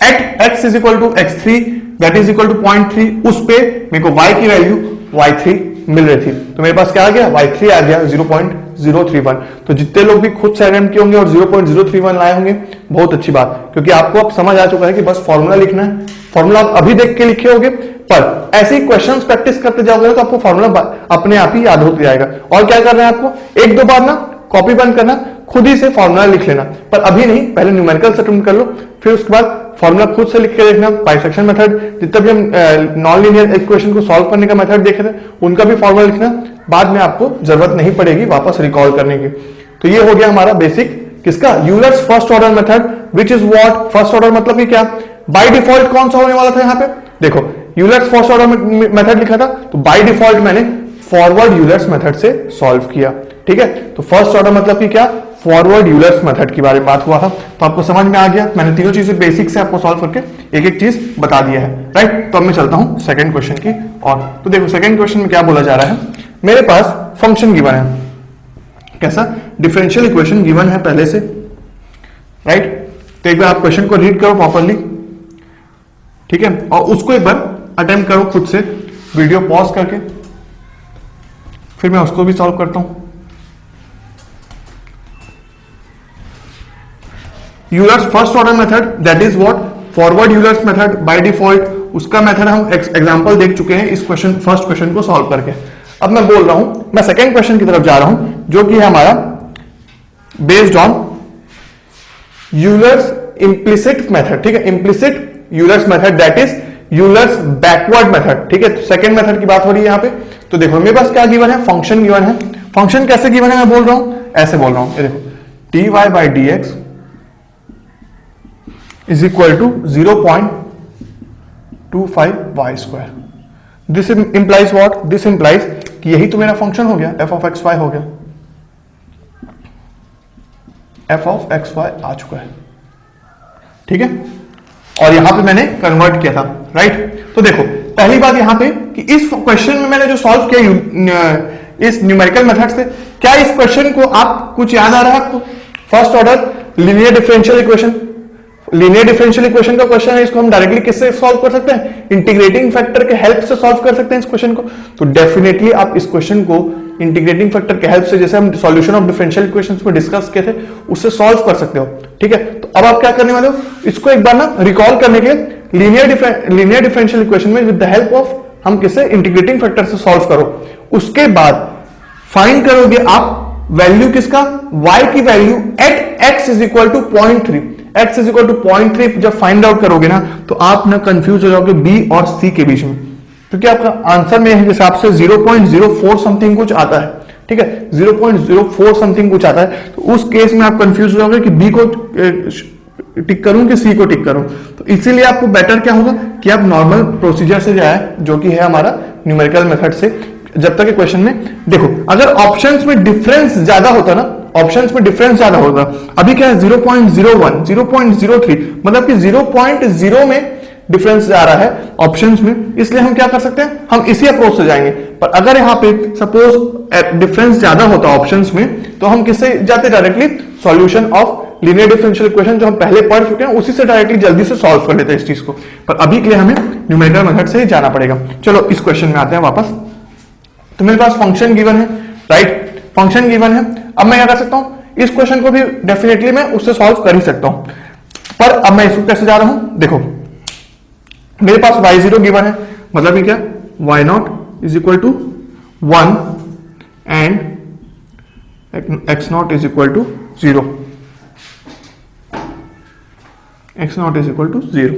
at x is equal to x3 that is equal to 0.3, उस पे मेरे को y की वैल्यू y3 मिल रही थी। तो मेरे पास क्या आ गया, y3 आ गया 0.031। तो जितने लोग भी खुद से अटेम्प्ट किए होंगे और 0.031 लाए होंगे, बहुत अच्छी बात, क्योंकि आपको अब समझ आ चुका है कि बस फॉर्मूला लिखना है। फॉर्मूला आप अभी देख के लिखे होगे, पर ऐसे ही क्वेश्चंस प्रैक्टिस करते जाओगे तो आपको फॉर्मूला अपने आप ही याद होते जाएगा। और क्या करना है आपको, एक दो बार ना कॉपी बंद करना, खुद ही से फॉर्मूला लिख लेना, पर अभी नहीं, पहले न्यूमेरिकल अटेम्प्ट कर लो, फिर उसके बाद फॉर्मूला खुद से लिख के देखना। बाइसेक्शन मेथड, जितना भी हम नॉन लीनियर इक्वेशन को सॉल्व करने का मेथड देखे थे, उनका भी फॉर्मूला लिखना, बाद में आपको जरूरत नहीं पड़ेगी वापस रिकॉल करने की। तो ये हो गया हमारा बेसिक किसका, Euler's first order method, which is what, first order मतलब कि क्या, बाय डिफॉल्ट कौन सा होने वाला था यहाँ पे, देखो यूलर्स फर्स्ट ऑर्डर मेथड लिखा था, तो बाय डिफॉल्ट मैंने फॉरवर्ड यूलर्स मेथड से सॉल्व किया, ठीक है। तो फर्स्ट ऑर्डर मतलब कि क्या, फॉरवर्ड यूलर्स मेथड के बारे में बात हुआ था। तो आपको समझ में आ गया, मैंने तीनों चीजें बेसिक से आपको सॉल्व करके एक एक चीज बता दिया है, राइट। तो अब मैं चलता हूं सेकंड क्वेश्चन की और। तो देखो सेकंड क्वेश्चन में क्या बोला जा रहा है, मेरे पास फंक्शन गिवन है, कैसा, डिफरेंशियल इक्वेशन गिवन है पहले से, राइट। तो एक बार आप क्वेश्चन को रीड करो प्रॉपरली, ठीक है, और उसको एक बार अटेम्प्ट करो खुद से, वीडियो पॉज करके, फिर मैं उसको भी सॉल्व करता हूं। Euler's first order method that is what, forward Euler's method by default, उसका मेथड हम एग्जांपल देख चुके हैं इस क्वेश्चन, फर्स्ट क्वेश्चन को सॉल्व करके। अब मैं बोल रहा हूं, मैं सेकंड क्वेश्चन की तरफ जा रहा हूं, जो कि है हमारा based on Euler's implicit method, ठीक है, implicit Euler's method that is Euler's backward method, ठीक है। तो सेकंड मेथड की बात हो रही है यहां पे। तो देखो मेरे पास क्या गिवन है, फंक्शन गिवन है। फंक्शन कैसे गिवन है मैं बोल रहा हूं, ऐसे बोल रहा हूं, ये देखो dy by dx is equal to 0.25 y square. This implies what? This implies कि यही तो मेरा फंक्शन हो गया, f of x y हो गया, f of x y आ चुका है, ठीक है। और यहां पे मैंने कन्वर्ट किया था, राइट। तो देखो पहली बात यहां पे कि इस क्वेश्चन में मैंने जो सॉल्व किया इस न्यूमेरिकल मेथड से, क्या इस क्वेश्चन को आप कुछ याद आ रहा है आपको, first order linear differential equation, linear differential equation का क्वेश्चन है, इसको हम डायरेक्टली किससे सॉल्व कर सकते हैं, इंटीग्रेटिंग फैक्टर के हेल्प से सॉल्व कर सकते हैं इस क्वेश्चन को। तो डेफिनेटली आप इस क्वेश्चन को इंटीग्रेटिंग फैक्टर के हेल्प से, जैसे हम सॉल्यूशन ऑफ डिफरेंशियल इक्वेशंस में डिस्कस किए थे, उससे सॉल्व कर सकते हो। ठीक है, तो अब आप क्या करने वाले हो, इसको एक बार ना रिकॉल करने के लिए लीनियर डिफरेंशियल इक्वेशन में विद द हेल्प ऑफ हम किससे, इंटीग्रेटिंग फैक्टर से सॉल्व करो। उसके बाद फाइंड करोगे आप वैल्यू किसका, y की value at x is equal to 0.3, x is equal to 0.3 जब फाइंड आउट करोगे ना, तो आप ना कंफ्यूज हो जाओगे b और c के बीच में, क्योंकि आपका आंसर में हिसाब से 0.04 समथिंग कुछ आता है। ठीक है, 0.04 समथिंग कुछ आता है, तो उस केस में आप कंफ्यूज हो जाओगे कि b को टिक करूं कि c को टिक करूं। तो इसीलिए आपको बेटर क्या होगा कि आप नॉर्मल प्रोसीजर से जाए, जो कि है हमारा न्यूमेरिकल मेथड से। जब तक क्वेश्चन में देखो, अगर ऑप्शंस में डिफरेंस ज्यादा होता ना, ऑप्शंस में डिफरेंस ज्यादा होता, अभी क्या है 0.01, 0.03, मतलब कि 0.0 में डिफरेंस जा रहा है ऑप्शंस में, इसलिए हम क्या कर सकते हैं, हम इसी अप्रोच से जाएंगे। पर अगर यहाँ पे सपोज डिफरेंस ज्यादा होता ऑप्शंस में, तो हम किससे जाते, directly solution of linear differential equation जो हम पहले पढ़ चुके हैं, उसी से डायरेक्टली जल्दी से सॉल्व कर लेते हैं इस चीज को। पर अभी के लिए हमें न्यूमेरिकल मेथड से ही जाना पड़ेगा। चलो इस क्वेश्चन में आते हैं वापस। तो मेरे पास फंक्शन गिवन है, राइट, फंक्शन गिवन है। अब मैं क्या कर सकता हूं, इस क्वेश्चन को भी डेफिनेटली मैं उससे सॉल्व कर ही सकता हूं, पर अब मैं इसको कैसे जा रहा हूं, देखो मेरे पास y0 गिवन है, मतलब ये क्या, y0 is equal to 1 and x0 is equal to 0, x0 is equal to 0,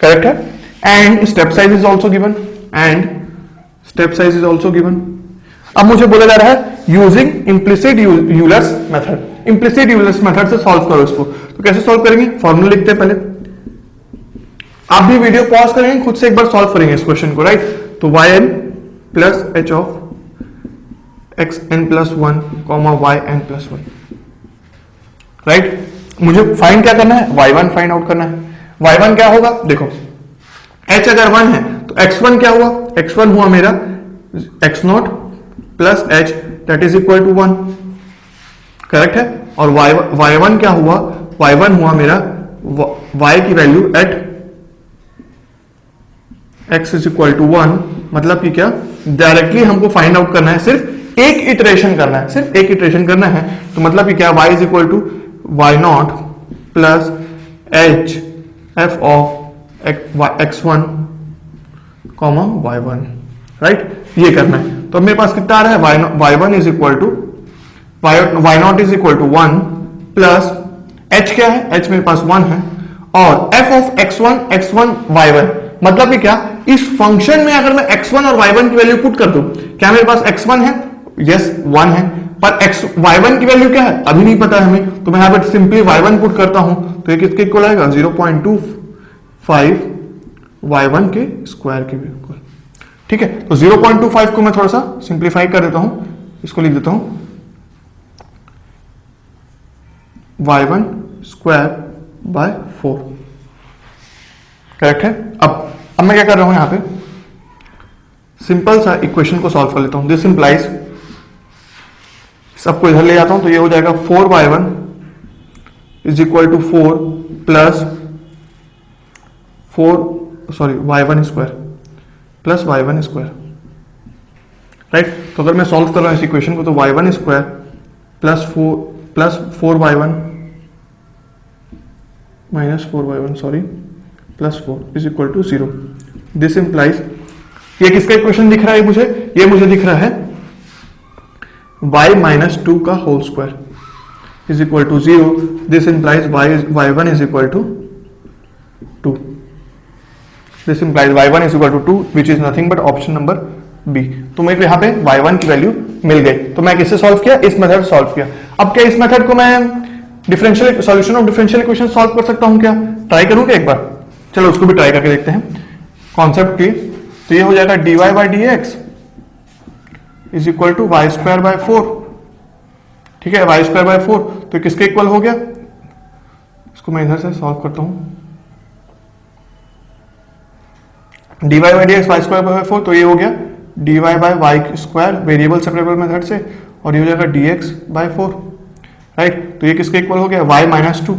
correct है। And step size is also given, and step size is also given. अब मुझे बोला जा रहा है using implicit Euler's method, implicit Euler's method से solve करो इसको। तो कैसे सॉल्व करेंगे, फॉर्मूला लिखते हैं पहले, आप भी वीडियो पॉज करेंगे, खुद से एक बार सॉल्व करेंगे इस क्वेश्चन को, राइट। तो yn plus h of xn plus 1 comma yn plus 1, right. मुझे फाइंड क्या करना है, y1 फाइंड आउट करना है। y1 क्या होगा, देखो h अगर 1 है तो x1 क्या हुआ, x1 हुआ मेरा x0 plus h that is equal to 1, correct है। और y1 क्या हुआ, y1 हुआ मेरा y की value at x is equal to 1, मतलब कि क्या, डायरेक्टली हमको फाइंड आउट करना है, सिर्फ एक इटरेशन करना है, सिर्फ एक इटरेशन करना है। तो मतलब कि क्या, y is equal to y0 plus h f of x1 comma y1, right, ये करना है। तो मेरे पास कितना आ रहा है, y1 is equal to y0 is equal to 1 plus h क्या है, h मेरे पास 1 है, और f ऑफ x1 y1, मतलब कि क्या, इस फंक्शन में अगर मैं x1 और y1 की वैल्यू पुट कर दूं, क्या मेरे पास x1 है, यस 1 है, पर y1 की वैल्यू क्या है अभी नहीं पता है हमें, तो मैं यहां पर सिंपली y1 पुट करता हूं, तो ये किसके इक्वल आएगा, 0.25 y1 के स्क्वायर के भी इक्वल। ठीक है, तो 0.25 को मैं थोड़ा सा सिंप्लीफाई कर देता हूं, इसको लिख देता हूं y1 स्क्वायर बाय 4, करेक्ट है। अब मैं क्या कर रहा हूं, यहां पे सिंपल सा इक्वेशन को सॉल्व कर लेता हूं। दिस इंप्लाइज, सबको इधर ले जाता हूं, तो ये हो जाएगा 4y1 is equal to 4 plus y1 square plus y1 square, right. तो अगर मैं सॉल्व कर रहा हूं इस इक्वेशन को, तो y1 square plus 4y1 minus 4y1 sorry plus 4 is equal to 0। This implies, ये किसका इक्वेशन दिख रहा है मुझे, ये मुझे दिख रहा है y माइनस 2 का whole square is equal to 0। This implies y1 is equal to 2। This implies y1 is equal to 2 which is nothing but option number B. तो मेरे को यहाँ पे y1 की वैल्यू मिल गई। तो मैं किससे सॉल्व किया, इस मेथड सॉल्व किया। अब क्या इस मेथड को मैं differential solution of differential equation solve कर सकता हूं क्या, ट्राई करूं क्या एक बार, चलो उसको भी ट्राई करके देखते हैं कॉन्सेप्ट की। तो ये हो जाएगा dy by d x is equal to y square by 4, ठीक है, वाई स्क्वायर बाय 4, तो किसके इक्वल हो गया, इसको मैं इधर से सॉल्व करता हूं, dy by d x y square by 4, तो ये हो गया dy by y square variable separable method से, और ये हो जाएगा dx बाय 4, राइट। तो ये किसके इक्वल हो गया, y minus two,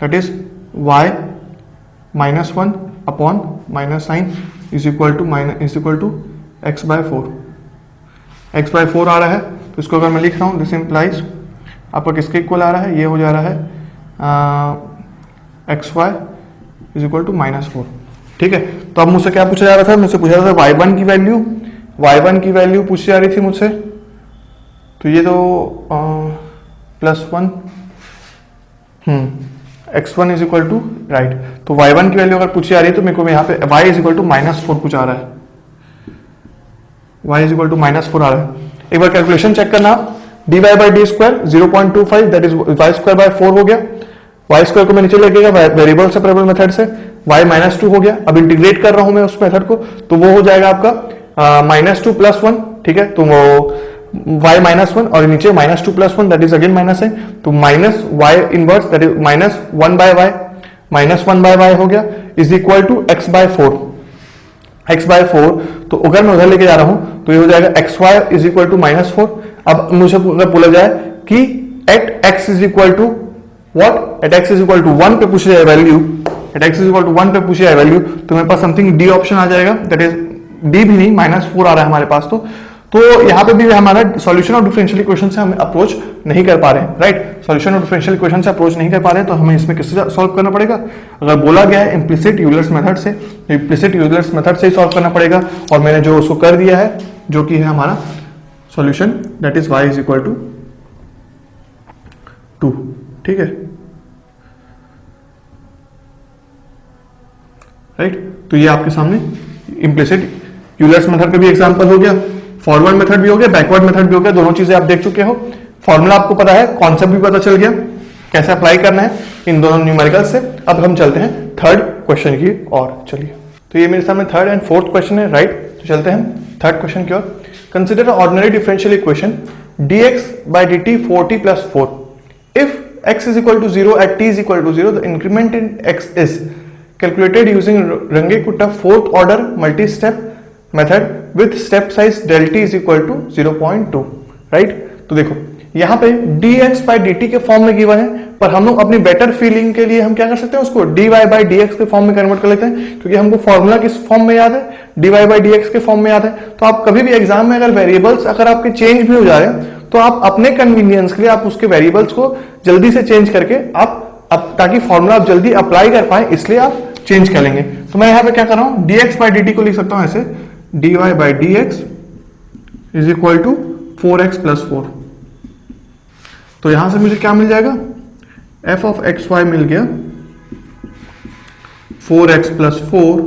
that is y minus one upon minus sine is equal to x by four. X by four आ रहा है, तो इसको अगर मैं लिख रहा हूँ, दिस इम्प्लाइज आपका किसके इक्वल आ रहा है, ये हो जा रहा है x y is equal to minus four. ठीक है, तो अब मुझसे क्या पूछा जा रहा था, मुझसे पूछा रहा था y1 की वैल्यू, y1 की वैल्यू पूछी जा रही थी मुझसे, तो ये तो plus one, x1 is equal to, right, तो y1 की वैल्यू अगर पूछी जा रही है तो मेरे को यहाँ पे y is equal to minus four पूछा रहा है, y is equal to minus four आ रहा है। एक बार कैलकुलेशन चेक करना, dy by d square 0.25 that is y square by 4 हो गया, y स्क्वायर को मैं नीचे लगेगा वेरिएबल सेपरेबल मेथड से, y माइनस टू हो गया। अब इंटीग्रेट कर रहा हूं मैं उस मेथड को, तो वो हो जाएगा आपका माइनस टू प्लस वन। ठीक है, तो वो y माइनस वन और नीचे minus two plus one that is again minus है, तो minus y inverse that is minus one by y, minus one by y हो गया is equal to x by four. X by four, तो अगर मैं उधर लेके जा रहा हूं तो ये हो जाएगा x y is equal to minus four. अब मुझे अगर बोला जाए कि at x is equal to what, at x is equal to one पे पूछी जाए value, at x is equal to one पे पूछी जाए वैल्यू, तो मेरे पास समथिंग डी ऑप्शन आ जाएगा, दैट इज डी भी नहीं माइनस फोर आ रहा है हमारे पास। तो यहां पे भी हमारा सॉल्यूशन ऑफ डिफरेंशियल इक्वेशन से हम अप्रोच नहीं कर पा रहे हैं, right. Solution of differential equation से अप्रोच नहीं कर पा रहे हैं, तो हमें इसमें किससे सॉल्व करना पड़ेगा, अगर बोला गया है इम्प्लिसिट यूलर्स मेथड से, इम्प्लिसिट यूलर्स मेथड से ही सॉल्व करना पड़ेगा। और मैंने जो उसको कर दिया है, जो कि है हमारा solution, that is y is equal to 2। ठीक है, राइट, तो ये आपके सामने इम्प्लिसिट यूलर्स मेथड का भी एग्जांपल हो गया, फॉरवर्ड मेथड भी हो गया, बैकवर्ड मेथड भी हो गया, दोनों चीजें आप देख चुके हो। फॉर्मूला आपको पता है, कॉन्सेप्ट भी पता चल गया, कैसे अप्लाई करना है इन दोनों न्यूमेरिकल से। अब हम चलते हैं थर्ड क्वेश्चन की ओर, चलिए। तो ये मेरे सामने थर्ड एंड फोर्थ क्वेश्चन है, राइट। तो चलते हैं थर्ड क्वेश्चन की ओर। Consider ordinary differential equation dx by dt 4t plus 4 if x is equal to 0 at t is equal to 0 the increment in x is calculated using Runge-Kutta fourth order multi-step method with step size del t is equal to 0.2, right। तो देखो यहाँ पे dx by dt के form में given है, पर हम लोग अपनी बेटर फीलिंग के लिए हम क्या कर सकते हैं, उसको dy by dx के फॉर्म में कन्वर्ट कर लेते हैं, क्योंकि हमको फॉर्मूला किस फॉर्म में याद है, dy by dx के फॉर्म में याद है। तो आप कभी भी एग्जाम में अगर वेरिएबल्स अगर आपके चेंज भी हो जा रहे हैं, तो आप अपने कन्वीनियंस के लिए आप उसके वेरिएबल्स को जल्दी से चेंज करके आप ताकि फॉर्मूला आप जल्दी अप्लाई कर पाए, इसलिए आप चेंज कर लेंगे। तो मैं यहाँ पे क्या कर रहा हूँ, dx by dt को लिख सकता हूँ ऐसे, dy by dx is equal to 4x plus 4। तो यहां से मुझे क्या मिल जाएगा, f ऑफ एक्स वाई मिल गया 4x प्लस 4।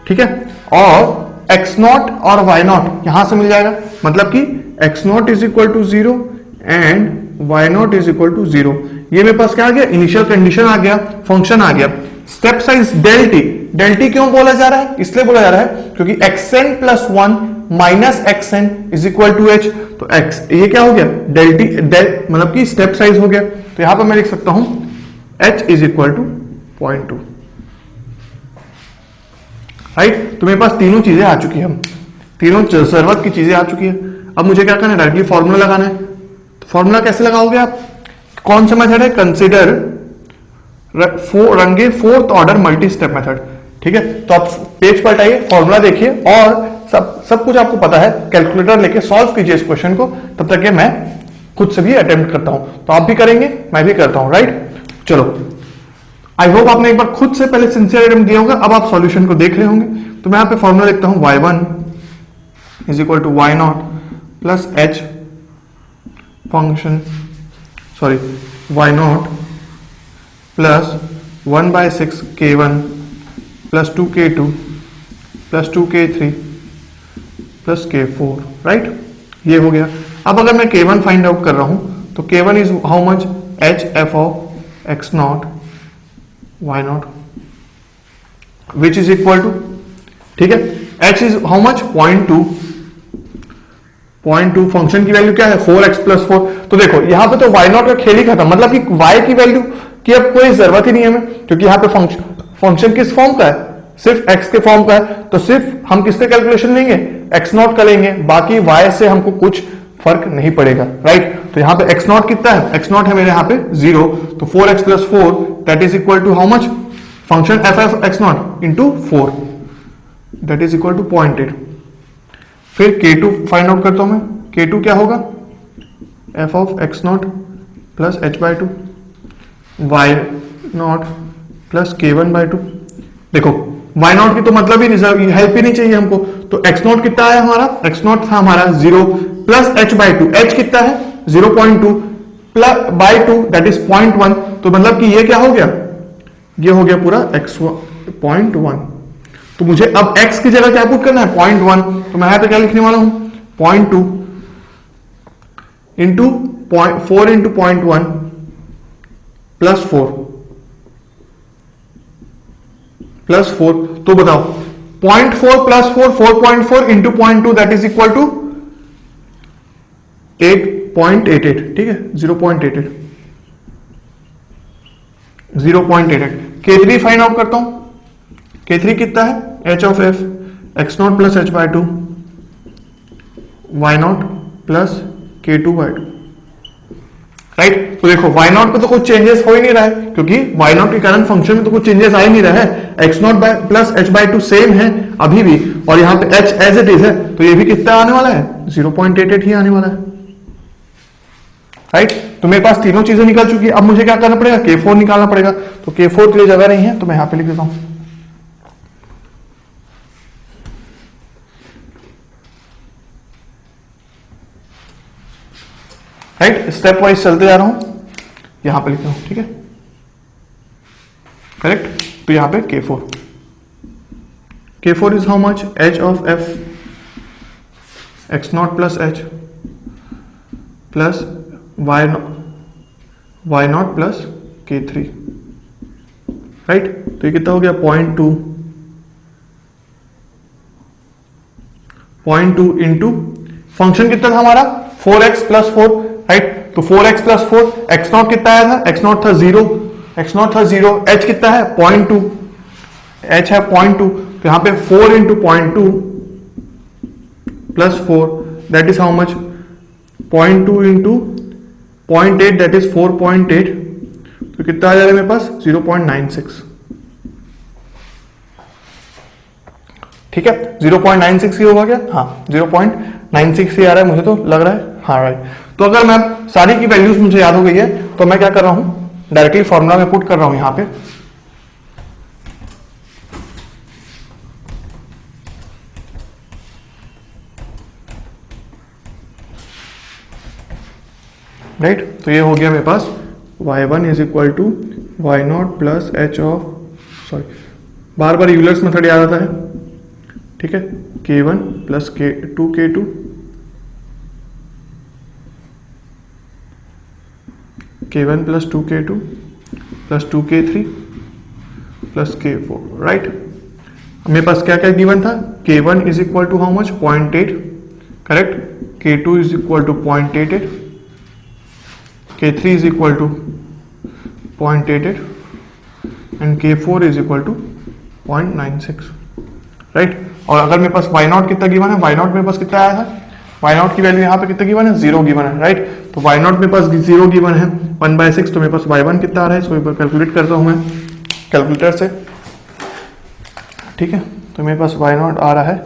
ठीक है, और x नॉट और y नॉट यहां से मिल जाएगा, मतलब कि x not is equal to 0 and y not is equal to 0। ये मेरे पास क्या आ गया, इनिशियल कंडीशन आ गया, फंक्शन आ गया। Step size del t, del t क्यों बोला जा रहा है, इसलिए बोला जा रहा है क्योंकि xn plus 1 minus xn is equal to h। तो x ये क्या हो गया, डेल टी, डेल मतलब कि स्टेप साइज हो गया। तो यहां पर मैं लिख सकता हूं h is equal to 0.2, right. तो मेरे पास तीनों चीजें आ चुकी है, तीनों जरूरत की चीजें आ चुकी है। अब मुझे क्या करना है, डायरेक्टली फॉर्मूला लगाना है। तो फॉर्मूला कैसे लगाओगे आप, कौन सा मेथड है, consider Runge fourth order multi step method. ठीक है, तो आप पेज पर हटाइए, फॉर्मूला देखिए और सब कुछ आपको पता है, कैलकुलेटर लेके सॉल्व कीजिए इस क्वेश्चन को। तब तक मैं खुद से भी अटेम्प्ट करता हूं, तो आप भी करेंगे, मैं भी करता हूं, राइट। चलो, आई होप आपने एक बार खुद से पहले सिंसियर अटेम्प्ट दिया होगा, अब आप सॉल्यूशन को देख रहे होंगे। तो मैं यहाँ पे फॉर्मूला लिखता हूं, y1 is equal to y not plus h function y not plus 1/6 k1 plus 2k2 plus 2k3 plus k4, right. ये हो गया। अब अगर मैं k1 फाइंड आउट कर रहा हूं, तो k1 is how much, h f of x not y not which is equal to, ठीक है, h is how much 0.2, function की वैल्यू क्या है 4x प्लस 4। तो देखो यहां पे तो y नॉट का खेल ही खत्म, मतलब कि y की वैल्यू की अब कोई जरूरत ही नहीं है हमें, क्योंकि यहाँ पे फंक्शन किस फॉर्म का है, सिर्फ x के फॉर्म का है। तो सिर्फ हम किससे कैलकुलेशन लेंगे, x नॉट का लेंगे, बाकी y से हमको कुछ फर्क नहीं पड़ेगा, राइट। तो यहाँ पे x नॉट कितना है, x नॉट है मेरे यहाँ पे 0, तो 4x plus 4 that is equal to how much, function f of x not into 4 that is equal to 0.8। फिर k2 फाइंड आउट करता हूं मैं, k2 क्या होगा, f of x not plus h/2 y not plus k1/2। देखो y not की तो मतलब ही नहीं, हेल्प ही नहीं चाहिए हमको, तो x नॉट कितना है हमारा, x नॉट था हमारा 0 प्लस h/2, h कितना है 0.2 प्लस बाय 2 दैट इज 0.1, तो मतलब कि ये क्या हो गया, ये हो गया पूरा x 0.1। तो मुझे अब x की जगह क्या पुट करना है 0.1, तो मैं यहां पे क्या लिखने वाला हूं 0.2 इंटू 4 इंटू 0.1 प्लस 4, तो बताओ 0.4 plus 4 4.4 into 0.2 that is equal to 8.88, ठीक है 0.88 k3 फाइंड आउट करता हूं, k3 कितना है h of f x not plus h/2 y not plus k2/2, right. तो देखो y नॉट पे तो कुछ चेंजेस हो ही नहीं रहा है, क्योंकि y नॉट के कारण फंक्शन में तो कुछ चेंजेस आ ही नहीं रहा है, x not plus h/2 same है अभी भी, और यहाँ पे h एज इट इज है, तो ये भी कितना आने वाला है 0.88 ही आने वाला है, राइट। तो मेरे पास तीनों चीजें निकल चुकी है, अब मुझे क्या करना पड़ेगा k4 निकालना पड़ेगा, तो k4 के लिए जगह नहीं है तो मैं यहां पे लिख देता हूं, राइट। स्टेप वाइज चलते जा रहा हूं, यहां पे लिखता हूं, ठीक है करेक्ट। तो यहां पे k4 is how much h of f x not plus h plus y not plus k3, right. तो ये कितना हो गया 0.2 इंटू फंक्शन कितना था हमारा 4x प्लस 4, राइट। तो 4x प्लस 4 x नॉट कितना आया था, x नॉट था 0, h कितना है 0.2, h है 0.2, तो यहां पे 4 into 0.2 plus 4 that is how much 0.2 into 0.8 that is 4.8, तो कितना आ जाएगा मेरे पास 0.96, ठीक है 0.96 ही होगा क्या, हाँ 0.96 ही आ रहा है मुझे तो लग रहा है, हाँ राइट। तो अगर मैं सारी की वैल्यूज मुझे याद हो गई है, तो मैं क्या कर रहा हूं डायरेक्टली फॉर्मूला में पुट कर रहा हूं यहां पे, राइट। तो ये हो गया मेरे पास y1 is equal to y not plus h of, sorry बार बार यूलर्स मेथड याद आता है, ठीक है k1 plus k2 k1 plus 2k2 plus 2k3 plus k4, right. मेरे पास क्या क्या गिवन था, k1 is equal to how much 0.8, correct, k2 is equal to 0.88, k3 is equal to 0.88 and k4 is equal to 0.96, right. और अगर मेरे पास y not कितना given है, y नॉट मेरे पास कितना आया था, y नॉट की वैल्यू यहाँ पे कितना गिवन है 0 गिवन है, राइट। तो y नॉट मेरे पास 0 गिवन है 1/6, तो मेरे पास y1 कितना आ रहा है, इसको कैलकुलेट करता हूँ मैं कैलकुलेटर से, ठीक है। तो मेरे पास y नॉट आ रहा है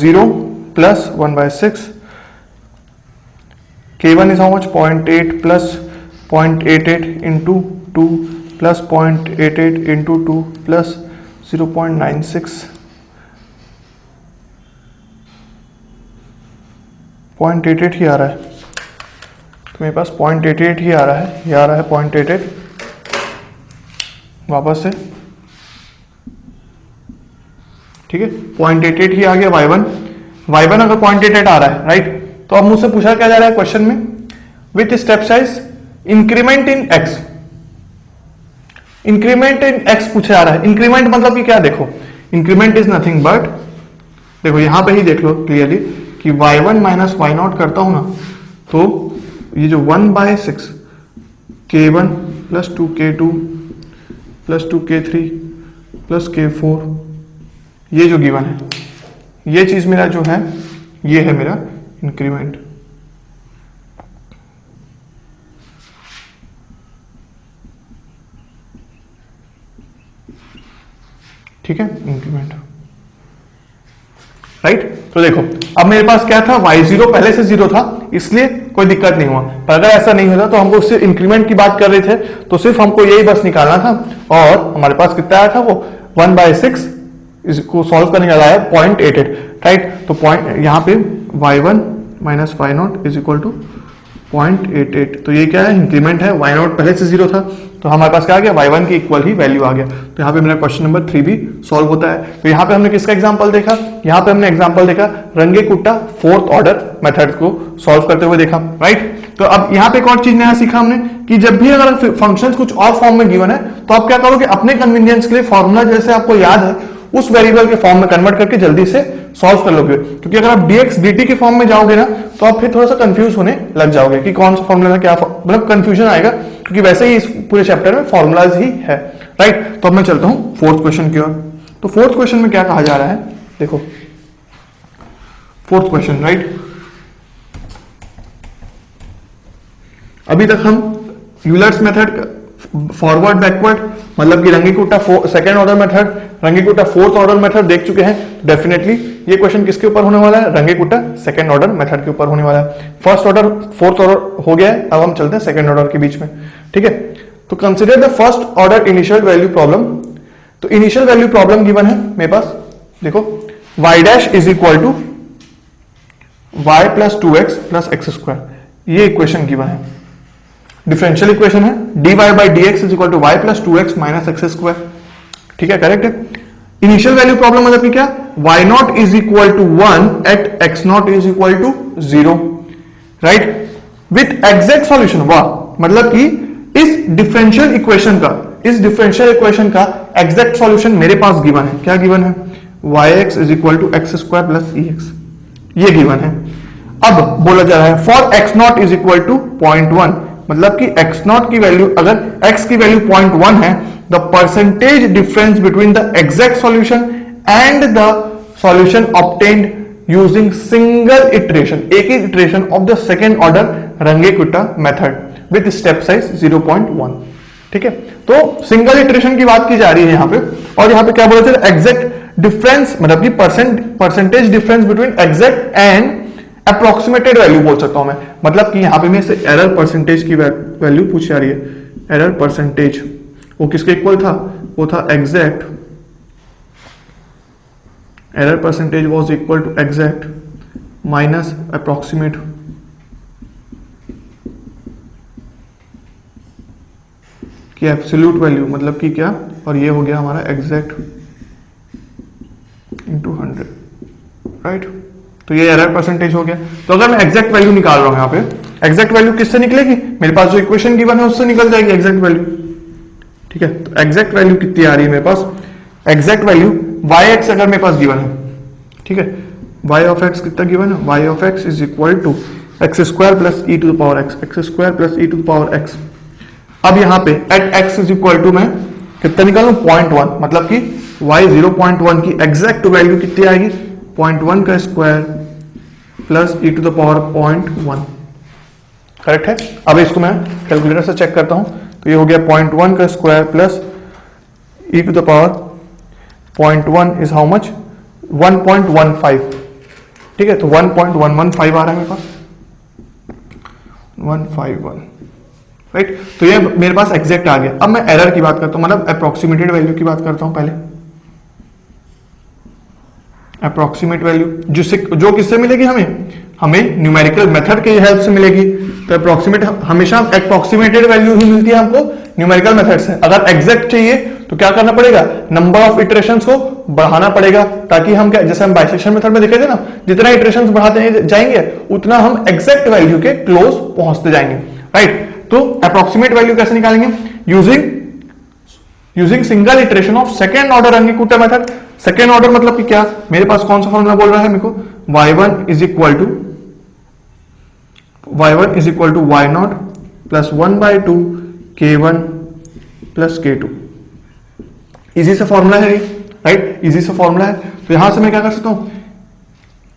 0 plus 1/6, k1 is how much 0.8 plus 0.88 into 2 plus 0.88 into 2 plus 0.96, 0.88 ही आ रहा है, तो मेरे पास 0.88 ही आ रहा है, ये आ रहा है 0.88 वापस से, ठीक है 0.88 ही आ गया y1 अगर 0.88 आ रहा है, राइट। तो अब मुझसे पूछा क्या जा रहा है क्वेश्चन में, with step size increment in x, increment in x पूछा जा रहा है। इंक्रीमेंट मतलब कि क्या, देखो इंक्रीमेंट इज नथिंग बट, देखो यहां पे ही देख लो क्लियरली कि y1 माइनस y नॉट करता हूं ना, तो ये जो 1/6 k1 plus 2k2 plus 2k3 plus k4, ये जो गिवन है, ये चीज मेरा जो है ये है मेरा इंक्रीमेंट, ठीक है, इंक्रीमेंट, राइट। तो देखो अब मेरे पास क्या था, y0 पहले से 0 था इसलिए कोई दिक्कत नहीं हुआ, पर अगर ऐसा नहीं होता तो हमको उससे इंक्रीमेंट की बात कर रहे थे तो सिर्फ हमको यही बस निकालना था, और हमारे पास कितना आया था वो 1/6 इसको सॉल्व करने का आया 0.88, राइट। तो पॉइंट यहाँ पे y1 minus y0 is equal to 0.88, तो ये क्या है, इंक्रीमेंट है, y0 पहले से 0 था तो हमारे पास क्या आ गया, y1 के इक्वल ही वैल्यू आ गया। तो यहाँ पे मेरा क्वेश्चन नंबर 3 भी सॉल्व होता है। तो यहाँ पे हमने किसका एग्जांपल देखा, यहाँ पे हमने एग्जांपल देखा रंगे कुट्टा फोर्थ ऑर्डर मेथड को सॉल्व करते हुए देखा, राइट। तो अब यहाँ पे एक और चीज नया सीखा हमने कि जब भी अगर फंक्शंस कुछ और फॉर्म में गिवन है तो आप क्या करोगे, अपने कन्वीनियंस के लिए फॉर्मूला जैसे आपको याद है उस वेरिएबल के फॉर्म में कन्वर्ट करके जल्दी से सॉल्व कर लोगे, क्योंकि अगर आप dx dt के फॉर्म में जाओगे ना तो आप फिर थोड़ा सा कंफ्यूज होने लग जाओगे कि कौन सा फॉर्मूला था, क्या मतलब कंफ्यूजन आएगा, क्योंकि वैसे ही इस पूरे चैप्टर में फॉर्मूलाज ही है, राइट। तो अब मैं चलता हूं फोर्थ क्वेश्चन की ओर। तो फोर्थ क्वेश्चन में क्या कहा जा रहा है, देखो फोर्थ क्वेश्चन, राइट। अभी तक हम यूलर्स मेथड, फॉरवर्ड बैकवर्ड, मतलब कि Runge Kutta second order method, Runge Kutta fourth order method देख चुके हैं। डेफिनेटली ये क्वेश्चन किसके ऊपर होने वाला है, रंगीकुट्टा सेकंड ऑर्डर मेथड के ऊपर होने वाला है। फर्स्ट ऑर्डर फोर्थ ऑर्डर हो गया है, अब हम चलते हैं सेकंड ऑर्डर के बीच में, ठीक है। तो consider the first order initial value problem. तो इनिशियल वैल्यू प्रॉब्लम गिवन है मेरे पास, देखो y dash is equal to y plus 2x plus x square, ये इक्वेशन गिवन है, डिफरेंशियल इक्वेशन है, dy by dx is equal to y plus 2x minus x square, ठीक है, correct है। इनिशियल वैल्यू प्रॉब्लम मतलब क्या, y not is equal to 1 at x not is equal to 0, right, with exact solution. वाह, मतलब कि इस differential equation का एग्जैक्ट सॉल्यूशन मेरे पास गिवन है। क्या गिवन है, yx is equal to x square plus ex, ये गिवन है। अब बोला जा रहा है for x not is equal to 0.1, मतलब कि x नॉट की वैल्यू, अगर x की वैल्यू 0.1 है, the percentage difference between the exact solution and the solution obtained using single iteration, एक ही iteration of the second order Runge Kutta method with step size 0.1, ठीक है। तो सिंगल इटरेशन की बात की जा रही है यहाँ पे, और यहाँ पे क्या बोला जाए, एग्जैक्ट डिफरेंस, मतलब कि percentage difference between exact and approximated value बोल सकता हूं मैं, मतलब कि यहां पे मेरे से एरर परसेंटेज की वैल्यू पूछी जा रही है। एरर परसेंटेज वो किसके इक्वल था, वो था exact, error percentage was equal to exact minus approximate, की एब्सोल्यूट वैल्यू, मतलब कि क्या, और ये हो गया हमारा एग्जैक्ट इंटू 100, राइट। तो ये एरर परसेंटेज हो गया। तो अगर मैं एग्जैक्ट वैल्यू निकाल रहा हूं यहाँ पे, एग्जैक्ट वैल्यू किससे निकलेगी, मेरे पास जो इक्वेशन गिवन है उससे निकल जाएगी एग्जैक्ट वैल्यू, ठीक है। तो एग्जैक्ट वैल्यू कितनी आ रही है मेरे पास, एग्जैक्ट वैल्यू yx अगर मेरे पास गिवन है, ठीक है, y ऑफ x कितना गिवन है, y of x is equal to x square plus e to the power x, x square plus e to the power x. अब यहाँ पे at x is equal to मैं कितना निकालूं, 0.1, मतलब कि y 0.1 की एग्जैक्ट वैल्यू कितनी आएगी, 0.1 का square plus e to the power 0.1, correct है। अब इसको मैं कैलकुलेटर से चेक करता हूं, तो ये हो गया 0.1 का square plus e to the power 0.1 is how much, 1.15, ठीक है। तो 1.115 आ रहा है मेरे पास, 151, राइट। तो ये मेरे पास एग्जैक्ट आ गया। अब मैं एरर की बात करता हूं, मतलब अप्रोक्सीमेटेड वैल्यू की बात करता हूं पहले। अप्रोक्सीमेट वैल्यू जो किससे मिलेगी, हमें न्यूमेरिकल मेथड की हेल्प से मिलेगी। तो अप्रोक्सीमेट हमेशा अप्रोक्सीमेटेड वैल्यू ही मिलती है हमको न्यूमेरिकल मेथड से। अगर एग्जैक्ट चाहिए तो क्या करना पड़ेगा, नंबर ऑफ इटरेशंस को बढ़ाना पड़ेगा, ताकि हम क्या, जैसे हम बाइसेक्शन मेथड में देखे थे ना, जितना इटरेशंस बढ़ाते जाएंगे उतना हम एग्जैक्ट वैल्यू के क्लोज पहुंचते जाएंगे, राइट। तो अप्रोक्सीमेट वैल्यू कैसे निकालेंगे, using single iteration of second order Runge Kutta method. Second order मतलब कि क्या, मेरे पास कौन सा फॉर्मूला बोल रहा है मेरे को, y1 is equal to y not plus 1/2 k1 plus k2। Easy से फॉर्मूला है, राइट, इजी से फॉर्मूला है। तो यहां से मैं क्या कर सकता हूं,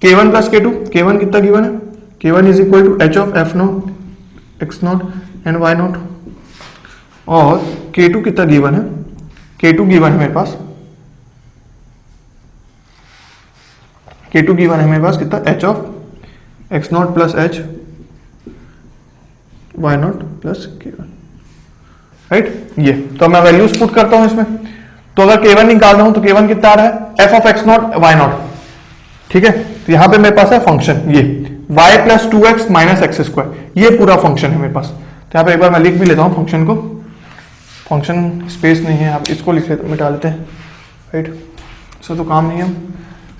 k1 प्लस k2, k1 कितना गिवन है, k1 is equal to h of f not x not and y not, और k2 कितना गिवन है, k2 गिवन है मेरे पास K2 गिवन है मेरे पास कितना, h of x0 plus h y0 plus K1, right. ये तो मैं वैल्यूज पुट करता हूं इसमें। तो अगर K1 निकाल रहा हूं तो K1 कितना आ रहा है, f ऑफ x0 y0, ठीक है। तो यहां पे मेरे पास है फंक्शन ये y plus 2x minus x square, ये पूरा फंक्शन है मेरे पास। तो यहाँ पे एक बार मैं लिख भी लेता हूँ फंक्शन को, फंक्शन स्पेस नहीं है, आप इसको लिख लेते, मिटा लेते हैं, राइट। इससे तो काम नहीं है,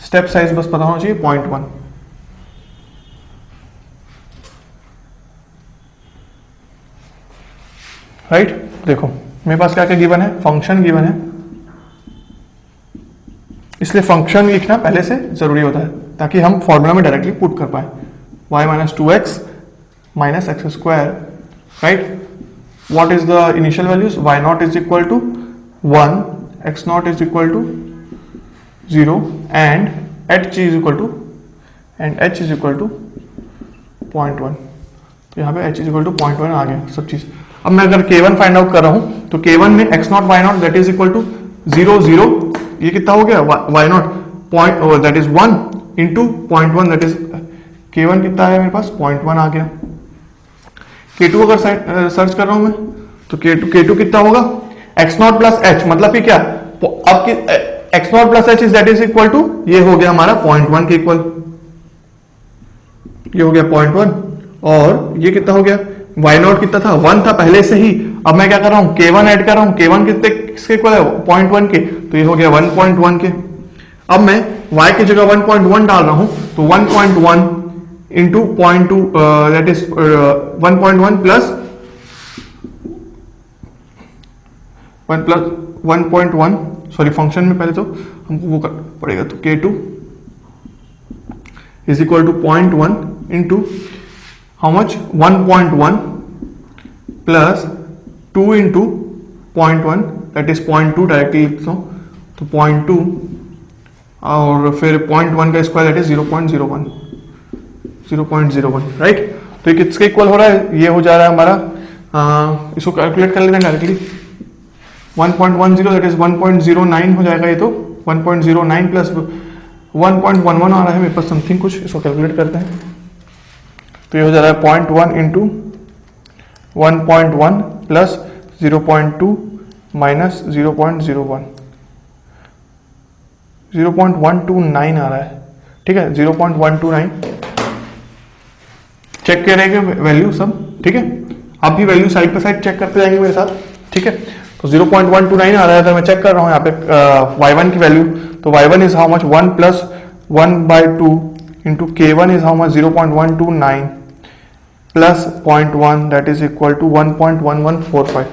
स्टेप साइज बस पता होना चाहिए 0.1, राइट। देखो मेरे पास क्या क्या गिवन है, फंक्शन गिवन है, इसलिए फंक्शन लिखना पहले से जरूरी होता है ताकि हम फॉर्मूला में डायरेक्टली पुट कर पाए। y minus 2x minus x square, right. what is the initial values, y0 is equal to 1, x0 is equal to 0 and h is equal to 0.1। तो यहाँ पे h is equal to 0.1 आ गया सब चीज। अब मैं अगर k1 फाइंड आउट कर रहा हूं तो k1 में x0 y0 that is equal to 0 0, ये कितना हो गया, y0 point that is 1 into 0.1 that is k1 कितना है मेरे पास 0.1 आ गया। K2 अगर सर्च कर रहा हूं मैं तो K2 कितना होगा, x0 प्लस h, मतलब कि क्या, अब x0 plus h that is equal to, ये हो गया हमारा 0.1 के इक्वल, ये हो गया 0.1, और ये कितना हो गया, y0 कितना था, 1 था पहले से ही। अब मैं क्या कर रहा हूं, K1 ऐड कर रहा हूं, K1 कितने किसके इक्वल है, 0.1 के, तो ये हो गया 1.1 के। अब मैं y की जगह 1.1 डाल रहा हूं तो 1.1 into 0.2 that is 1.1 plus 1.1, sorry function में पहले तो हमको वो करना पड़ेगा, तो K2 is equal to 0.1 into how much 1.1 plus 2 into 0.1 that is 0.2, directly लिखता हूं तो 0.2 और फिर 0.1 का स्क्वायर दैट इज 0.01, राइट। तो ये किसके इक्वल हो रहा है, ये हो जा रहा है हमारा, इसको कैलकुलेट कर लेते हैं डायरेक्टली, 1.10 दैट इज 1.09 हो जाएगा, ये तो 1.09 प्लस 1.11 आ रहा है मेरे पास समथिंग कुछ, इसको कैलकुलेट करते हैं। तो ये हो जा रहा है 0.1 इंटू 1.1 प्लस 0.2 माइनस 0.01, 0.129 आ रहा है, ठीक है, 0.129 चेक करेंगे वैल्यू सब, ठीक है। आप भी वैल्यू साइड पे साइड चेक करते जाएंगे मेरे साथ, ठीक है। तो 0.129 आ रहा है, तो मैं चेक कर रहा हूं यहाँ पे y1 की वैल्यू, तो y1 is how much 1 plus 1/2 into K1 is how much 0.129 plus 0.1 that is equal to 1.1145।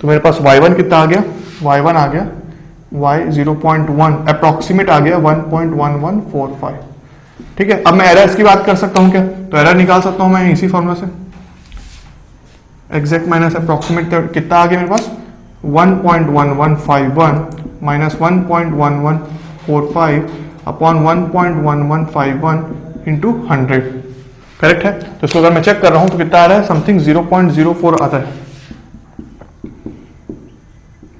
तो मेरे पास y1 कितना आ गया, y1 आ गया y 0.1 अप्रोक्सीमेट आ गया 1.1145, ठीक है। अब मैं एरर्स की बात कर सकता हूं क्या, तो एरर निकाल सकता हूं मैं इसी फॉर्मूला से, एग्जैक्ट माइनस अप्रोक्सीमेट कितना आ गया मेरे पास 1.1151 माइनस 1.1145 अपॉन 1.1151 इंटू 100, करेक्ट है। तो इसको अगर मैं चेक कर रहा हूं तो कितना आ रहा है, समथिंग 0.04 आता है,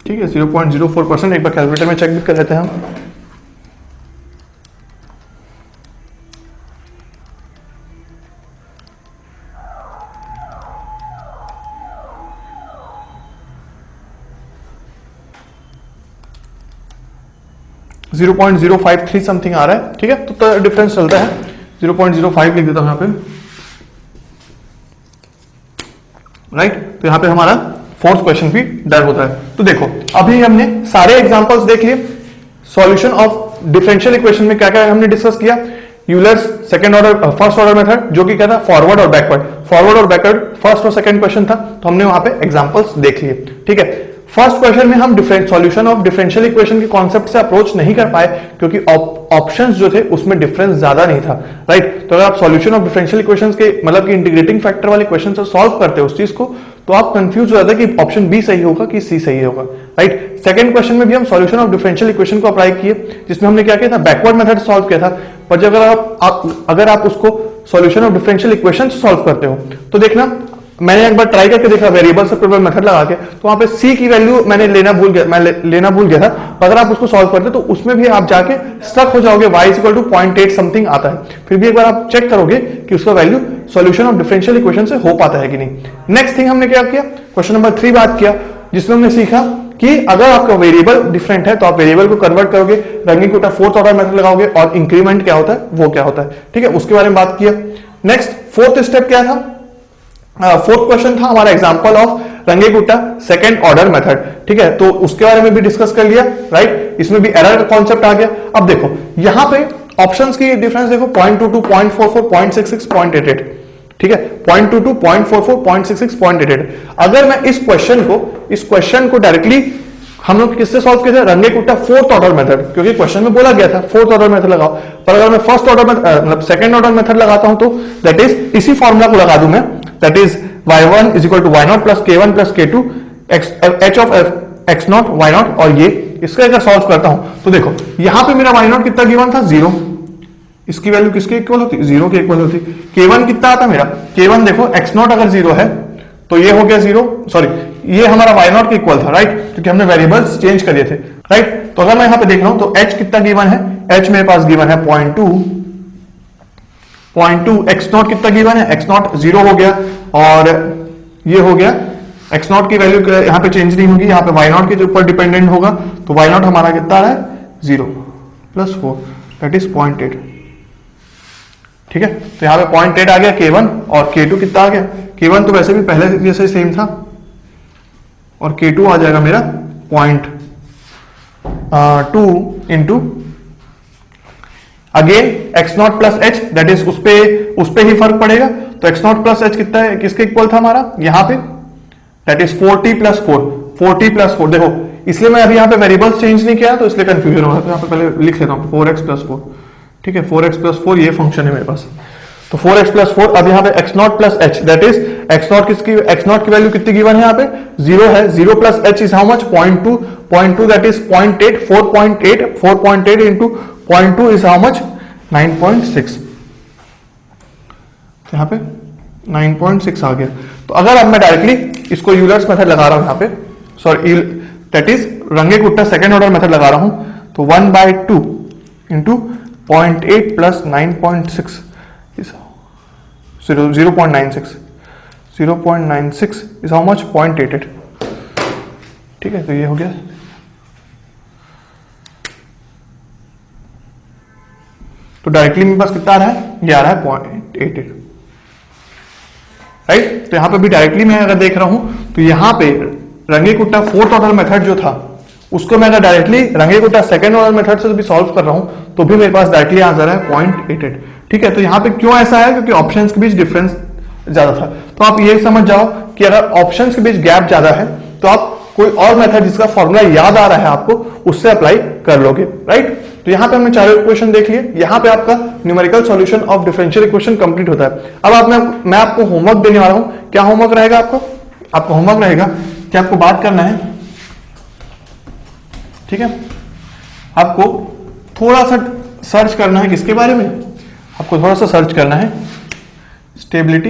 ठीक है, 0.04%। एक बार कैलकुलेटर में चेक भी कर लेते हैं हम, .053 समथिंग आ रहा है, ठीक है। तो डिफरेंस चलता है, 0.05 लिख देता हूं यहाँ पे, राइट। तो यहाँ पे हमारा फोर्थ क्वेश्चन भी डन होता है। तो देखो अभी हमने सारे एग्जांपल्स देख लिए, सॉल्यूशन ऑफ डिफरेंशियल इक्वेशन में क्या क्या हमने डिस्कस किया, Euler's second order first order method जो कि क्या था, फॉरवर्ड और बैकवर्ड फर्स्ट और सेकंड क्वेश्चन था, तो हमने वहां पे एग्जांपल्स देख लिए, ठीक है। फर्स्ट क्वेश्चन में हम सॉल्यूशन ऑफ डिफरेंशियल इक्वेशन के कॉन्सेप्ट से अप्रोच नहीं कर पाए क्योंकि ऑप्शंस जो थे उसमें डिफरेंस ज्यादा नहीं था, राइट। तो अगर आप सॉल्यूशन ऑफ डिफरेंशियल इक्वेशंस के मतलब कि इंटीग्रेटिंग फैक्टर वाले क्वेश्चन से सॉल्व करते हो उस चीज को, तो आप कंफ्यूज हो जाते हैं कि ऑप्शन बी सही होगा कि सी सही होगा, राइट। सेकंड क्वेश्चन में भी हम सॉल्यूशन ऑफ डिफरेंशियल इक्वेशन को अप्लाई किए, जिसमें हमने क्या किया था, बैकवर्ड मेथड सॉल्व किया था। पर जब अगर आप उसको सॉल्यूशन ऑफ डिफरेंशियल इक्वेशन से सॉल्व करते हो तो देखना मैंने एक बार ट्राई करके देखा वेरिएबल से प्रोबेबल मेथड लगा के, तो वहां पे सी की वैल्यू मैंने लेना भूल गया था। अगर आप उसको सॉल्व करते तो उसमें भी आप जाके स्टक हो जाओगे, y इक्वल टू 0.8 समथिंग आता है। फिर भी एक बार आप चेक करोगे कि उसका value solution of differential equation से हो पाता है कि नहीं। नेक्स्ट थिंग हमने क्या किया, क्वेश्चन नंबर 3 बात किया, जिसमें हमने सीखा कि अगर आपका वेरिएबल डिफरेंट है तो आप वेरिएबल को कन्वर्ट करोगे, रंगीन-कुट्टा फोर्थ ऑर्डर मेथड लगाओगे और इंक्रीमेंट क्या होता है वो क्या होता है। ठीक है, उसके बारे में बात किया। नेक्स्ट फोर्थ स्टेप क्या था, फोर्थ क्वेश्चन था हमारा example of Runge Kutta second order method. ठीक है, तो उसके बारे में भी डिस्कस कर लिया, राइट। इसमें भी एरर का कॉन्सेप्ट आ गया। अब देखो यहां पे ऑप्शंस की डिफरेंस देखो, 0.22, 0.44, 0.66, 0.88। ठीक है, 0.22, 0.44, 0.66, 0.88। अगर मैं इस क्वेश्चन को डायरेक्टली हम लोग किससे सॉल्व किए थे, रंगीन-कुट्टा फोर्थ ऑर्डर मेथड, क्योंकि क्वेश्चन में बोला गया था फोर्थ ऑर्डर मेथड लगाओ। पर अगर मैं फर्स्ट ऑर्डर मतलब सेकंड ऑर्डर मेथड लगाता हूं तो दैट इज इसी फॉर्मूला को लगा दूं मैं, that is y1 is equal to y0 plus k1 plus k2 h of x0 y0। और ये इसका अगर सॉल्व करता हूं तो देखो यहां पे मेरा y0 कितना गिवन था, 0। इसकी वैल्यू किसके इक्वल होती, 0 के इक्वल होती। k1 कितना आता मेरा, k1 देखो x0 अगर 0 है तो ये हो गया 0, सॉरी ये हमारा y0 के इक्वल था, राइट, क्योंकि हमने वेरिएबल्स चेंज कर दिए थे, राइट। तो अगर मैं यहां पे देख रहा हूं तो h कितना गिवन है, h मेरे पास गिवन है 0.2, x0 कितना गिवन है, x0 0 हो गया और ये हो गया x0 की वैल्यू यहां पे चेंज नहीं होगी, यहां पे y0 के ऊपर डिपेंडेंट होगा। तो y0 हमारा कितना है 0 प्लस 4 दैट इज 0.8। ठीक है, तो यहां पे 0.8 आ गया k1 और k2 कितना आ गया, k1 तो वैसे भी पहले जैसे सेम था और k2 आ जाएगा मेरा 0.2 into again x0 plus h, that is उस पे ही फर्क पड़ेगा। तो x0 प्लस h कितना है, किसके इक्वल था हमारा यहां पे, दैट इज 40 प्लस 4 देखो, इसलिए मैं अभी यहां पे वेरिएबल्स चेंज नहीं किया तो इसलिए कंफ्यूजन हो रहा था। यहां पे पहले लिख लेता हूं 4x प्लस 4। ठीक है, 4x प्लस 4 ये फंक्शन है मेरे पास, तो 4x प्लस 4। अब यहाँ पे x0 plus h, that is x0 की वैल्यू कितनी गिवन है यहाँ पे 0 है, 0 plus h is how much 0.2 that is 0.8, 4.8 into 0.2 is how much 9.6। यहाँ पे 9.6 आ गया। तो अगर अब मैं डायरेक्टली इसको यूलर्स मेथड लगा रहा हूं यहाँ पे, sorry that is Runge Kutta second order method लगा रहा हूं, तो 1/2 into 0.8 plus 9.6 0.96 is how much 0.88। ठीक है, तो ये हो गया। तो डायरेक्टली मेरे पास कितना आ रहा है, ये आ रहा है 0.88, राइट। तो यहां पे भी डायरेक्टली मैं अगर देख रहा हूं तो यहां पे रंगीन-कुट्टा फोर्थ ऑर्डर मेथड जो था उसको मैं अगर डायरेक्टली रंगीन-कुट्टा सेकंड ऑर्डर मेथड से भी सॉल्व कर रहा हूं तो भी मेरे पास डायरेक्टली आंसर है 0.88। ठीक है, तो यहां पे क्यों ऐसा है, क्योंकि ऑप्शंस के बीच डिफरेंस ज्यादा था। तो आप ये समझ जाओ कि अगर ऑप्शंस के बीच गैप ज्यादा है तो आप कोई और मेथड जिसका फॉर्मूला याद आ रहा है आपको उससे अप्लाई कर लोगे, राइट। तो यहां पे हमने चारों इक्वेशन देख लिए, यहां पे आपका numerical solution of differential equation complete होता है। अब मैं आपको होमवर्क देने वाला हूं। क्या होमवर्क रहेगा आपको होमवर्क रहेगा कि आपको बात करना है, ठीक है, आपको थोड़ा सा सर्च करना है किसके बारे में, आपको थोड़ा सा सर्च करना है stability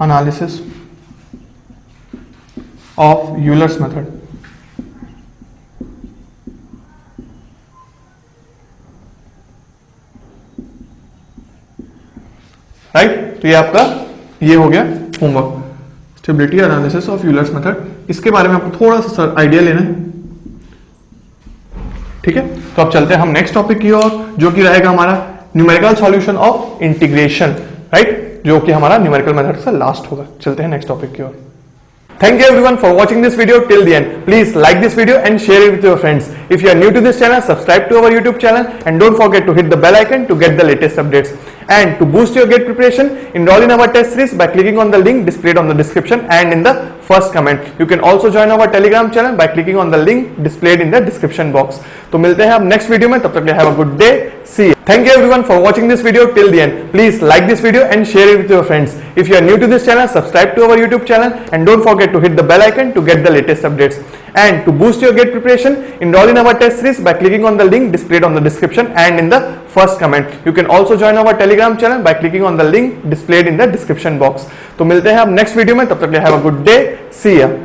analysis of Euler's method. Right, तो ये आपका ये हो गया homework, stability analysis of Euler's method. इसके बारे में आपको थोड़ा सा आइडिया लेना है, ठीक है। तो अब चलते हैं हम नेक्स्ट टॉपिक की ओर, जो कि रहेगा हमारा numerical solution of integration, right, जो कि हमारा न्यूमेरिकल मेथड से लास्ट होगा। चलते हैं नेक्स्ट टॉपिक की ओर। Thank you everyone for watching this video till the end. Please like this video and share it with your friends. If you are new to this channel, subscribe to our YouTube channel and don't forget to hit the bell icon to get the latest updates. And to boost your GATE preparation, enroll in our test series by clicking on the link displayed on the description and in the first comment. You can also join our Telegram channel by clicking on the link displayed in the description box. तो मिलते हैं हम next video में, तब तक के लिए have a good day. See you. Thank you everyone for watching this video till the end. Please like this video and share it with your friends. If you are new to this channel, subscribe to our YouTube channel and don't forget to hit the bell icon to get the latest updates. And to boost your GATE preparation, enroll in our test series by clicking on the link displayed on the description and in the first comment. You can also join our Telegram channel by clicking on the link displayed in the description box. तो मिलते हैं हम next video में, तब तक के लिए have a good day. See ya.